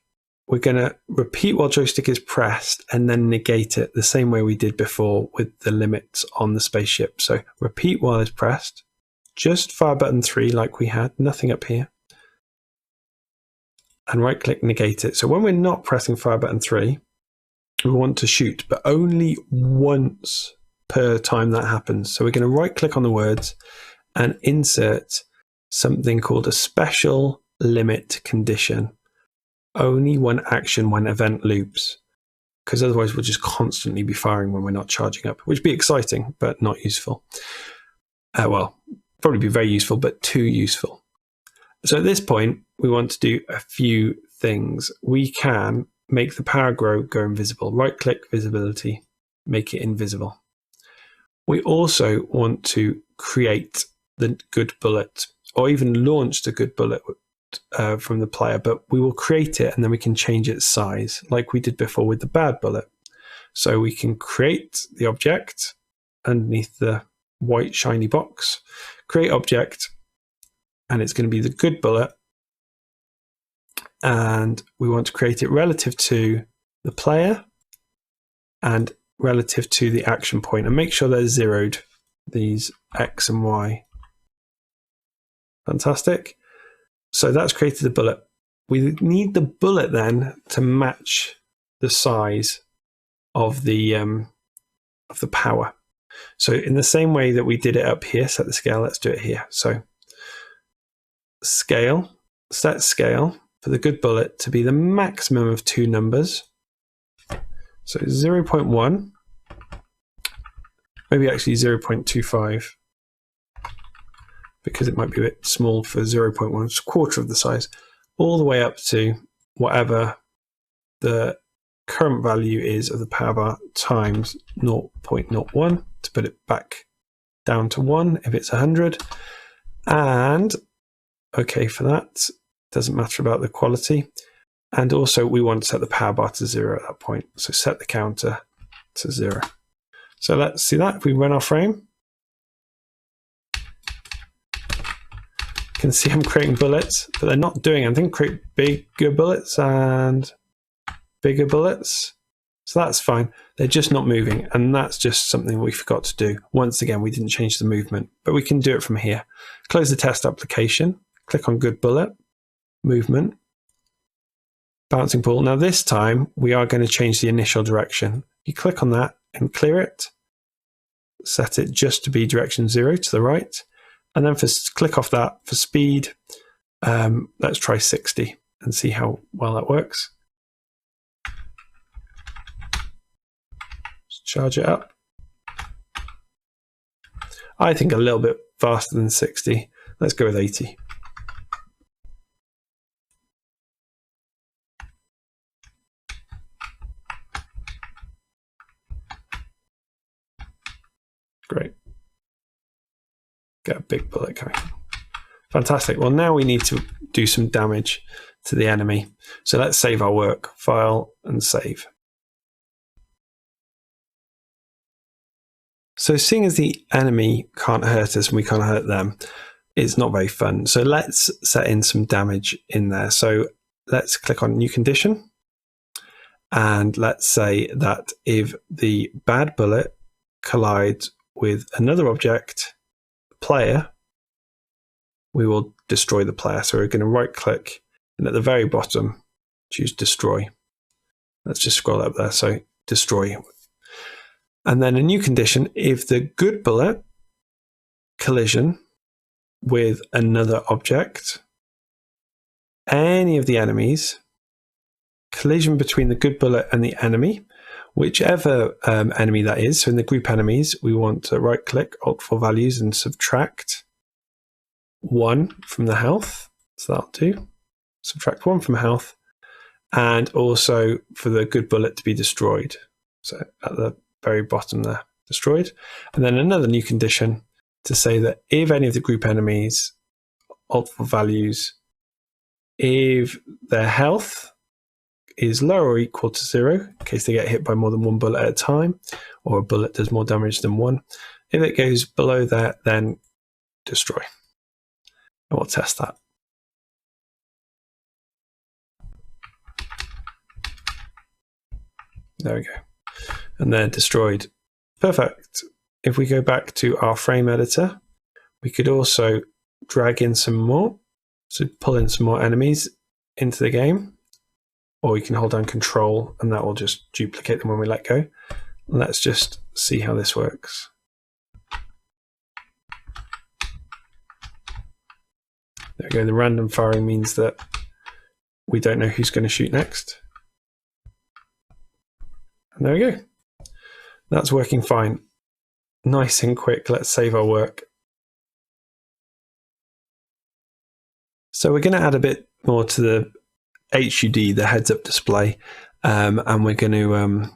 we're going to repeat while joystick is pressed and then negate it the same way we did before with the limits on the spaceship. So repeat while it's pressed, just fire button 3 like we had, nothing up here. And right click, negate it. So when we're not pressing fire button 3, we want to shoot, but only once per time that happens. So we're going to right click on the words and insert something called a special limit condition. Only one action when event loops, because otherwise we'll just constantly be firing when we're not charging up, which would be exciting, but not useful. Well, probably be very useful, but too useful. So at this point, we want to do a few things. We can make the power go invisible. Right click, visibility, make it invisible. We also want to create the good bullet, or even launch the good bullet from the player, but we will create it and then we can change its size like we did before with the bad bullet. So we can create the object underneath the white shiny box, create object, and it's going to be the good bullet. And we want to create it relative to the player and relative to the action point, and make sure they're zeroed, these X and Y. Fantastic. So that's created the bullet. We need the bullet then to match the size of the power. So in the same way that we did it up here, set the scale, let's do it here. So scale, set scale for the good bullet to be the maximum of 2 numbers. So 0.1, maybe actually 0.25. because it might be a bit small for 0.1, it's a quarter of the size, all the way up to whatever the current value is of the power bar times 0.01 to put it back down to 1 if it's 100. And okay for that, doesn't matter about the quality. And also we want to set the power bar to 0 at that point. So set the counter to 0. So let's see that if we run our frame. You can see I'm creating bullets, but they're not doing anything. Create bigger bullets and bigger bullets. So that's fine. They're just not moving, and that's just something we forgot to do. Once again, we didn't change the movement, but we can do it from here. Close the test application, click on good bullet, movement, bouncing ball. Now this time we are going to change the initial direction. You click on that and clear it, set it just to be direction 0 to the right. And then click off that for speed. Let's try 60 and see how well that works. Just charge it up. I think a little bit faster than 60. Let's go with 80. Great. Get a big bullet coming. Fantastic. Well, now we need to do some damage to the enemy. So let's save our work. File and save. So seeing as the enemy can't hurt us and we can't hurt them, it's not very fun. So let's set in some damage in there. So let's click on new condition. And let's say that if the bad bullet collides with another object, player, we will destroy the player. So we're going to right click and at the very bottom choose destroy. Let's just scroll up there. So destroy. And then a new condition, if the good bullet collision with another object, any of the enemies, collision between the good bullet and the enemy, whichever enemy that is. So in the group enemies, we want to right click, alt for values and subtract 1 from the health. So that'll do. Subtract 1 from health. and also for the good bullet to be destroyed. So at the very bottom there, destroyed. And then another new condition to say that if any of the group enemies alter values, if their health is lower or equal to 0, in case they get hit by more than one bullet at a time, or a bullet does more damage than one. If it goes below that, then destroy. And we'll test that. There we go. And they're destroyed. Perfect. If we go back to our frame editor, we could also drag in some more. So pull in some more enemies into the game. Or you can hold down Control and that will just duplicate them when we let go. Let's just see how this works. There we go. The random firing means that we don't know who's going to shoot next. And there we go. That's working fine. Nice and quick. Let's save our work. So we're going to add a bit more to the HUD, the heads-up display, and we're going to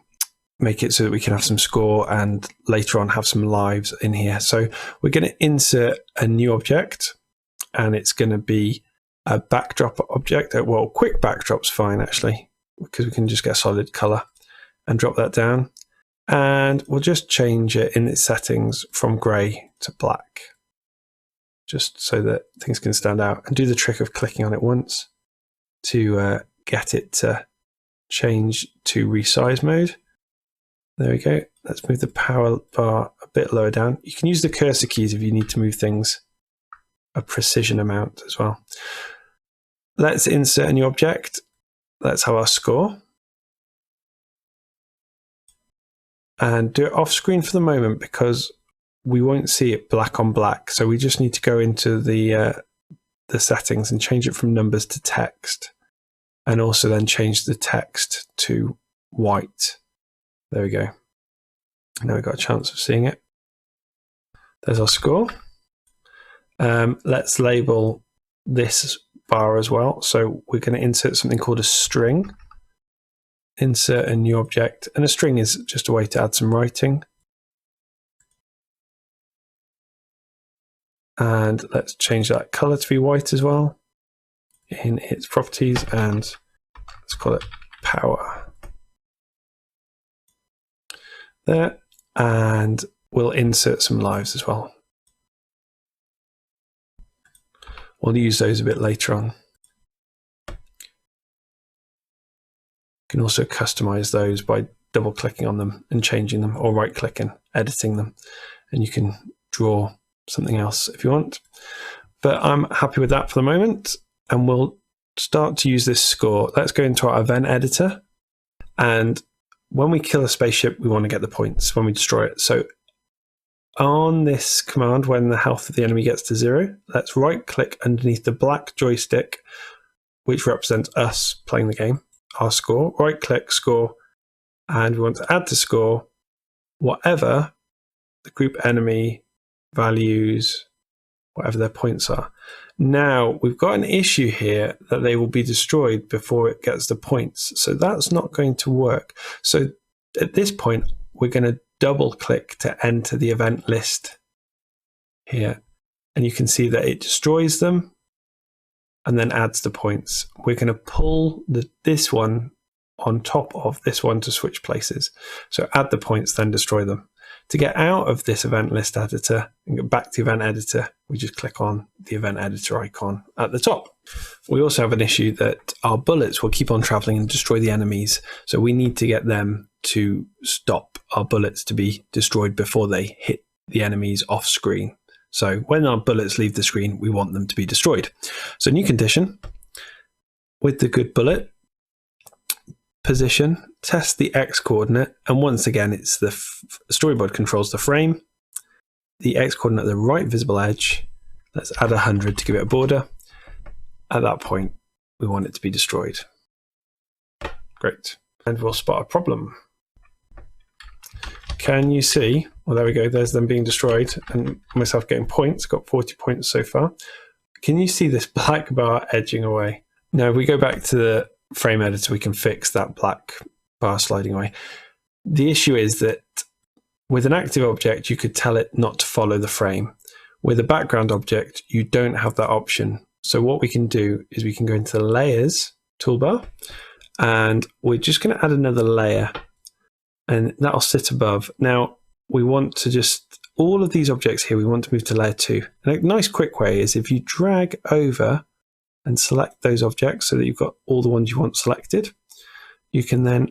make it so that we can have some score and later on have some lives in here. So we're going to insert a new object, and it's going to be a backdrop object. Well, quick backdrop's fine actually, because we can just get a solid color and drop that down. And we'll just change it in its settings from grey to black, just so that things can stand out, and do the trick of clicking on it once to get it to change to resize mode. There we go. Let's move the power bar a bit lower down. You can use the cursor keys if you need to move things a precision amount as well. Let's insert a new object. Let's have our score. And do it off screen for the moment because we won't see it black on black. So we just need to go into the settings and change it from numbers to text, and also then change the text to white. There we go. Now we've got a chance of seeing it. There's our score. Let's label this bar as well. So we're going to insert something called a string. Insert a new object, and a string is just a way to add some writing. And let's change that color to be white as well in its properties, and let's call it power. There, and we'll insert some lives as well. We'll use those a bit later on. You can also customize those by double clicking on them and changing them, or right clicking, editing them, and you can draw something else if you want. But I'm happy with that for the moment, and we'll start to use this score. Let's go into our event editor, and when we kill a spaceship, we want to get the points when we destroy it. So on this command, when the health of the enemy gets to 0, let's right click underneath the black joystick, which represents us playing the game, our score, right click score, and we want to add to score whatever the group enemy values, whatever their points are. Now we've got an issue here that they will be destroyed before it gets the points, so that's not going to work. So at this point we're going to double click to enter the event list here, and you can see that it destroys them and then adds the points. We're going to pull this one on top of this one to switch places. So add the points, then destroy them. To get out of this event list editor and get back to event editor, we just click on the event editor icon at the top. We also have an issue that our bullets will keep on traveling and destroy the enemies. So we need to get them to stop our bullets to be destroyed before they hit the enemies off screen. So when our bullets leave the screen, we want them to be destroyed. So new condition, with the good bullet, position, test the X coordinate, and once again it's the storyboard controls the frame, the X coordinate at the right visible edge. Let's add 100 to give it a border. At that point we want it to be destroyed. Great. And we'll spot a problem. Can you see? Well, there we go, there's them being destroyed and myself getting points. Got 40 points so far. Can you see this black bar edging away? Now if we go back to the frame editor, we can fix that black bar sliding away. The issue is that with an active object, you could tell it not to follow the frame. With a background object, you don't have that option. So what we can do is we can go into the layers toolbar, and we're just going to add another layer, and that'll sit above. Now we want to just, all of these objects here, we want to move to layer 2. And a nice quick way is if you drag over and select those objects so that you've got all the ones you want selected, you can then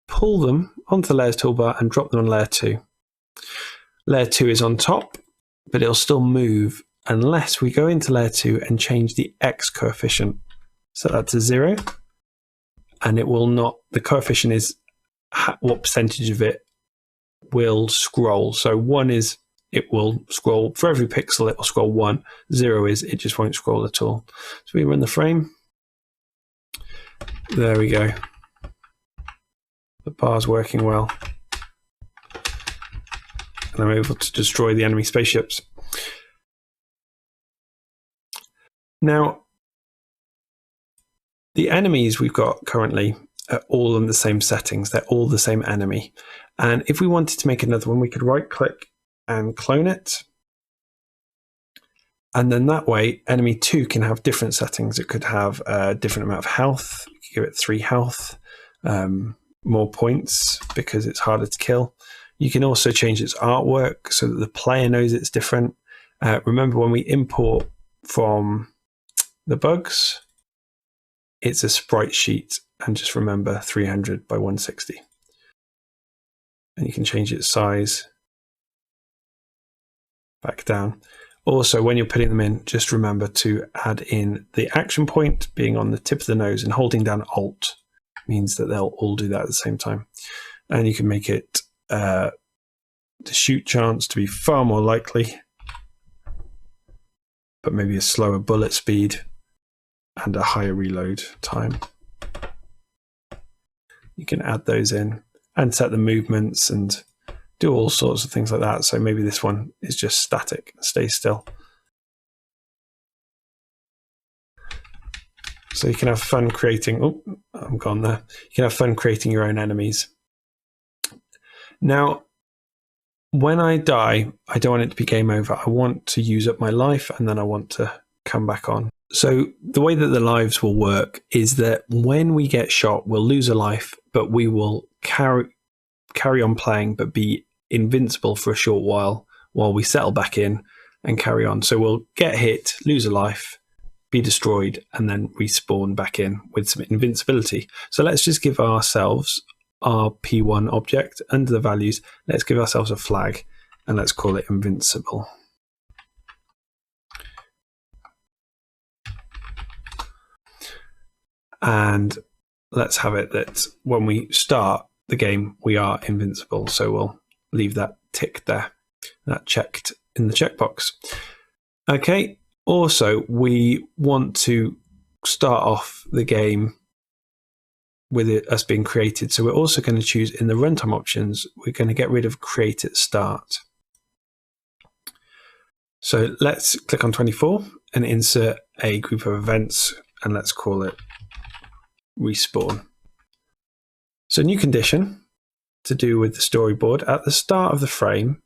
pull them onto the layers toolbar and drop them on layer 2. Layer 2 is on top, but it'll still move unless we go into layer 2 and change the X coefficient. Set that to 0, and it will not, the coefficient is what percentage of it will scroll. So 1 is it will scroll, for every pixel it will scroll 1. 0 is it just won't scroll at all. So we run the frame. There we go. The bar's working well. And I'm able to destroy the enemy spaceships. Now, the enemies we've got currently are all in the same settings. They're all the same enemy. And if we wanted to make another one, we could right click and clone it. And then that way, enemy 2 can have different settings. It could have a different amount of health. You could give it 3 health, more points because it's harder to kill. You can also change its artwork so that the player knows it's different. Remember, when we import from the bugs, it's a sprite sheet, and just remember 300 by 160. And you can change its size back down. Also, when you're putting them in, just remember to add in the action point being on the tip of the nose, and holding down Alt means that they'll all do that at the same time. And you can make it the shoot chance to be far more likely, but maybe a slower bullet speed and a higher reload time. You can add those in and set the movements and do all sorts of things like that. So maybe this one is just static, stays still. So you can have fun creating, oh, I'm gone there. You can have fun creating your own enemies. Now, when I die, I don't want it to be game over. I want to use up my life, and then I want to come back on. So the way that the lives will work is that when we get shot, we'll lose a life, but we will carry on playing, but be invincible for a short while we settle back in and carry on. So we'll get hit, lose a life, be destroyed, and then respawn back in with some invincibility. So let's just give ourselves our P1 object under the values. Let's give ourselves a flag, and let's call it invincible. And let's have it that when we start the game, we are invincible. So we'll leave that ticked there, that checked in the checkbox. Okay. Also, we want to start off the game with us being created. So we're also going to choose in the runtime options, we're going to get rid of create at start. So let's click on 24 and insert a group of events, and let's call it respawn. So new condition to do with the storyboard. At the start of the frame,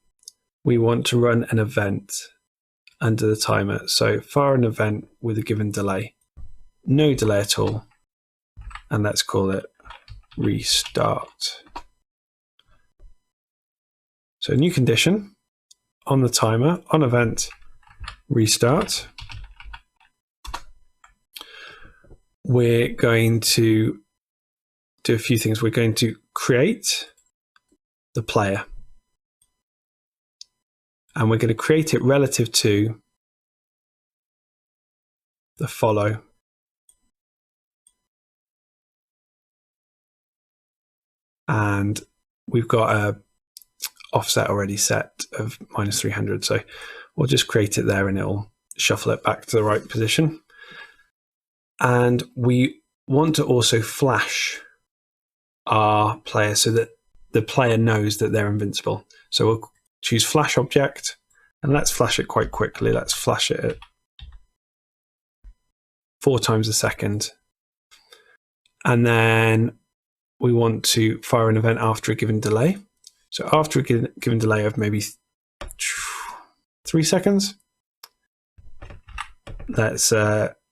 we want to run an event under the timer. So fire an event with a given delay. No delay at all. And let's call it restart. So new condition on the timer, on event, restart. We're going to do a few things. We're going to create the player, and we're going to create it relative to the follow. And we've got a offset already set of -300. So we'll just create it there, and it'll shuffle it back to the right position. And we want to also flash our player so that the player knows that they're invincible. So we'll choose flash object, and let's flash it quite quickly. Let's flash it at 4 times a second. And then we want to fire an event after a given delay. So after a given delay of maybe 3 seconds, let's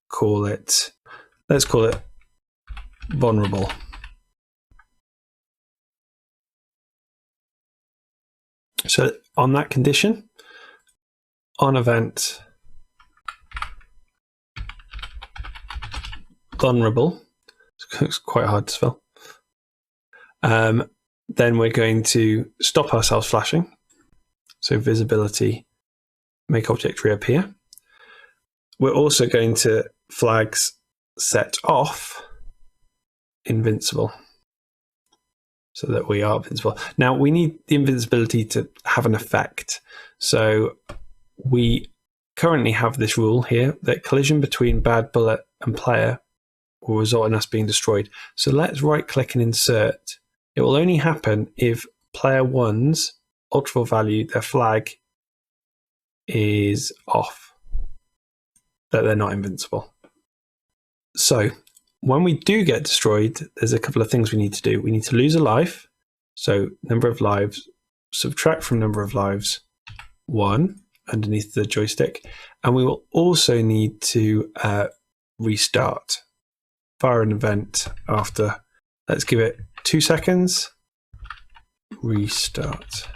call it vulnerable. So on that condition, on event vulnerable, it's quite hard to spell. Then we're going to stop ourselves flashing. So visibility, make object reappear. We're also going to flags set off invincible, so that we are invincible. Now we need the invincibility to have an effect. So we currently have this rule here that collision between bad bullet and player will result in us being destroyed. So let's right click and insert. It will only happen if player one's ultra value, their flag, is off, that they're not invincible. So when we do get destroyed, there's a couple of things we need to do. We need to lose a life. So number of lives, subtract from number of lives 1 underneath the joystick. And we will also need to restart. Fire an event after, let's give it 2 seconds, restart.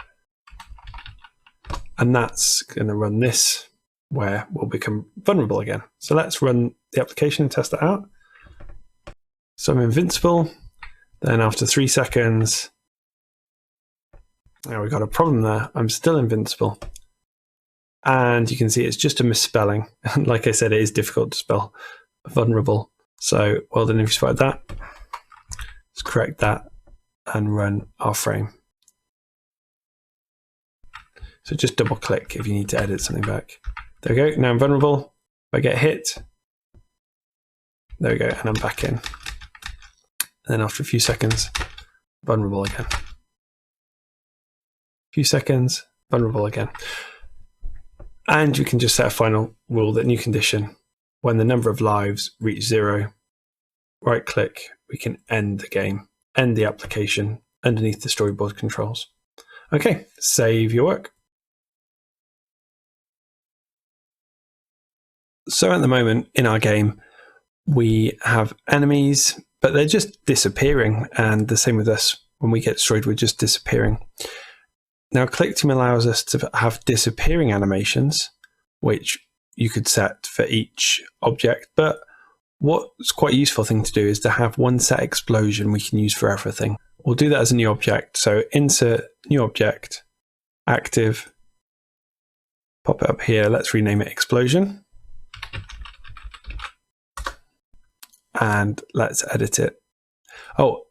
And that's going to run this, where we'll become vulnerable again. So let's run the application and test it out. So I'm invincible. Then after 3 seconds, now we've got a problem there. I'm still invincible. And you can see it's just a misspelling. Like I said, it is difficult to spell vulnerable. So well done if you spotted that. Let's correct that and run our frame. So just double click if you need to edit something back. There we go. Now I'm vulnerable. If I get hit, there we go, and I'm back in. And then after a few seconds, vulnerable again. A few seconds, vulnerable again. And you can just set a final rule that new condition, when the number of lives reach 0, right click, we can end the game, end the application underneath the storyboard controls. Okay, save your work. So at the moment in our game, we have enemies, but they're just disappearing. And the same with us. When we get destroyed, we're just disappearing. Now, Clickteam allows us to have disappearing animations, which you could set for each object. But what's quite a useful thing to do is to have one set explosion we can use for everything. We'll do that as a new object. So insert new object, active, pop it up here. Let's rename it explosion. And let's edit it. Oh,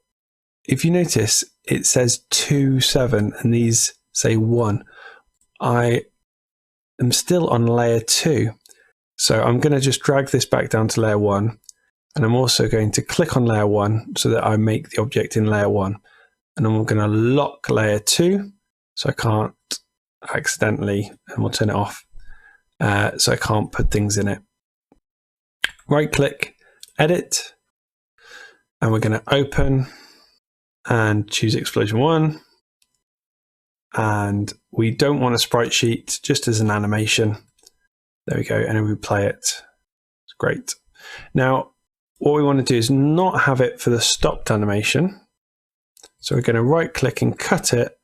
if you notice, it says 2.7 and these say 1. I am still on layer 2. So I'm going to just drag this back down to layer 1. And I'm also going to click on layer 1 so that I make the object in layer 1. And I'm going to lock layer 2 so I can't accidentally, and we'll turn it off, so I can't put things in it. Right click, edit, and we're going to open and choose explosion 1. And we don't want a sprite sheet, just as an animation. There we go, and then we play it. It's great. Now, what we want to do is not have it for the stopped animation. So we're going to right click and cut it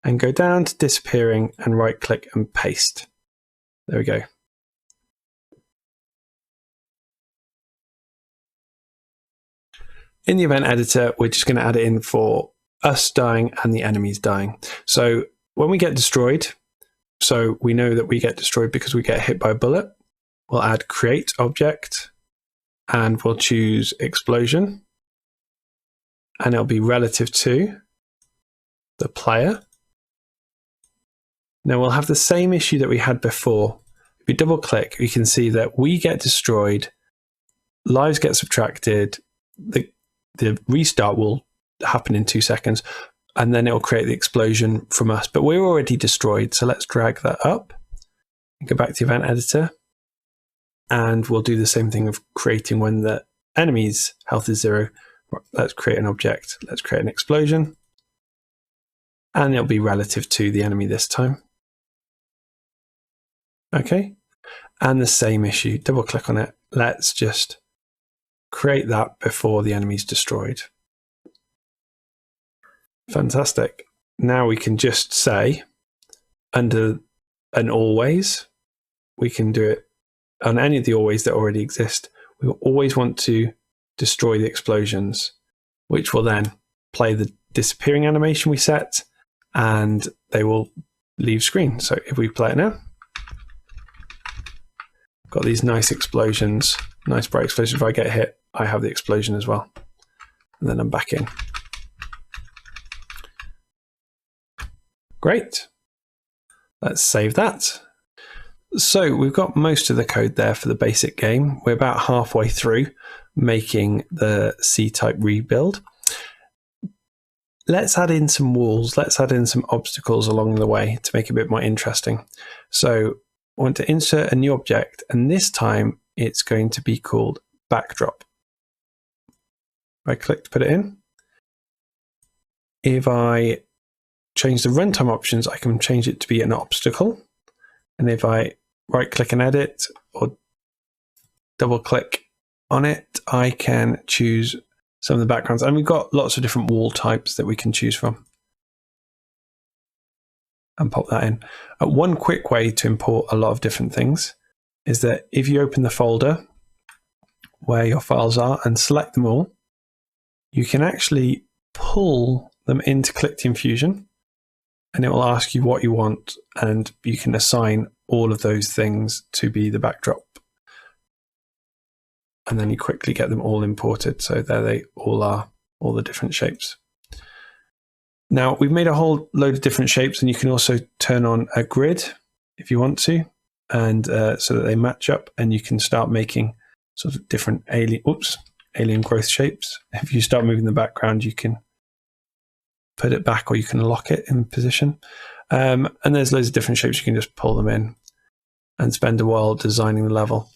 and go down to disappearing and right click and paste. There we go. In the event editor, we're just going to add it in for us dying and the enemies dying. So when we get destroyed, so we know that we get destroyed because we get hit by a bullet, we'll add create object and we'll choose explosion. And it'll be relative to the player. Now we'll have the same issue that we had before. If you double click, you can see that we get destroyed, lives get subtracted, the restart will happen in 2 seconds, and then it will create the explosion from us. But we're already destroyed, so let's drag that up and go back to the event editor. And we'll do the same thing of creating when the enemy's health is 0. Let's create an object. Let's create an explosion. And it'll be relative to the enemy this time. Okay. And the same issue, double click on it. Let's just create that before the enemy's destroyed. Fantastic. Now we can just say under an always, we can do it on any of the always that already exist. We will always want to destroy the explosions, which will then play the disappearing animation we set, and they will leave screen. So if we play it now, got these nice explosions, nice bright explosions. If I get hit, I have the explosion as well. And then I'm back in. Great. Let's save that. So we've got most of the code there for the basic game. We're about halfway through making the C-type rebuild. Let's add in some walls. Let's add in some obstacles along the way to make it a bit more interesting. So I want to insert a new object, and this time it's going to be called backdrop. If I click to put it in, if I change the runtime options, I can change it to be an obstacle. And if I right click and edit or double click on it, I can choose some of the backgrounds. And we've got lots of different wall types that we can choose from. And pop that in. One quick way to import a lot of different things is that if you open the folder where your files are and select them all, you can actually pull them into Clickteam Fusion, and it will ask you what you want, and you can assign all of those things to be the backdrop. And then you quickly get them all imported. So there they all are, all the different shapes. Now we've made a whole load of different shapes, and you can also turn on a grid if you want to, and so that they match up, and you can start making sort of different alien growth shapes. If you start moving the background, you can put it back, or you can lock it in position. And there's loads of different shapes. You can just pull them in and spend a while designing the level.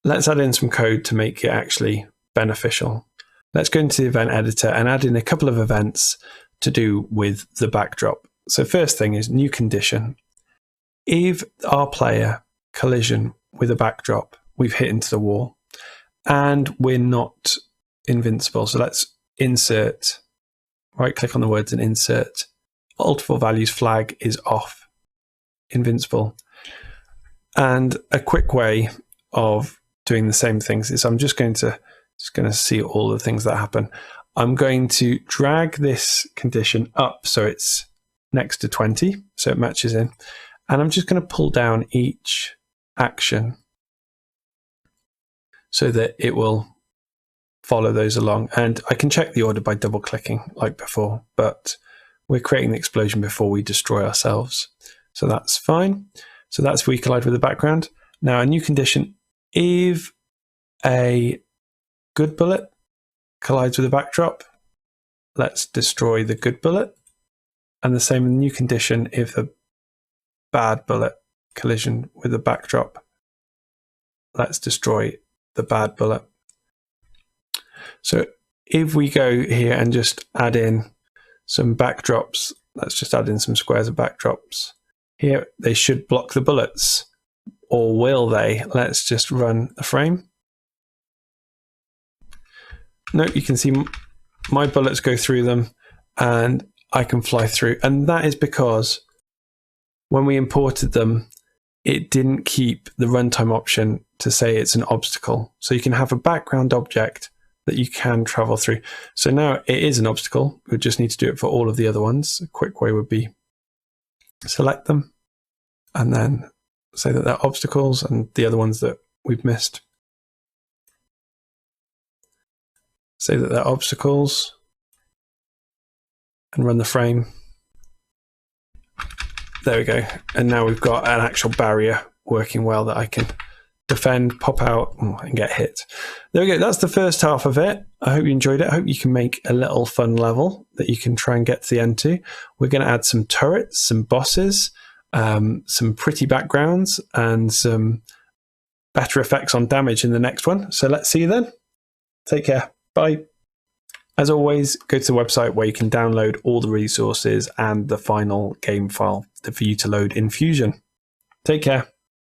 Let's add in some code to make it actually beneficial. Let's go into the event editor and add in a couple of events to do with the backdrop. So first thing is new condition. If our player collision with a backdrop, we've hit into the wall and we're not invincible. So let's insert, right click on the words and insert. Multiple values flag is off, invincible. And a quick way of doing the same things is I'm just going to see all the things that happen. I'm going to drag this condition up so it's next to 20, so it matches in. And I'm just going to pull down each action so that it will follow those along. And I can check the order by double clicking like before, but we're creating the explosion before we destroy ourselves. So that's fine. So that's if we collide with the background. Now a new condition, if a good bullet collides with a backdrop, let's destroy the good bullet. And the same new condition, if a bad bullet collision with a backdrop, let's destroy the bad bullet. So if we go here and just add in some backdrops, let's just add in some squares of backdrops. Here they should block the bullets, or will they? Let's just run the frame. No, you can see my bullets go through them and I can fly through. And that is because when we imported them, it didn't keep the runtime option to say it's an obstacle. So you can have a background object that you can travel through. So now it is an obstacle. We just need to do it for all of the other ones. A quick way would be select them and then say that they're obstacles, and the other ones that we've missed, say that they're obstacles, and run the frame. There we go. And now we've got an actual barrier working well that I can defend, pop out, and get hit. There we go. That's the first half of it. I hope you enjoyed it. I hope you can make a little fun level that you can try and get to the end to. We're going to add some turrets, some bosses, some pretty backgrounds, and some better effects on damage in the next one. So let's see you then. Take care. Bye. As always, go to the website where you can download all the resources and the final game file for you to load in Fusion. Take care.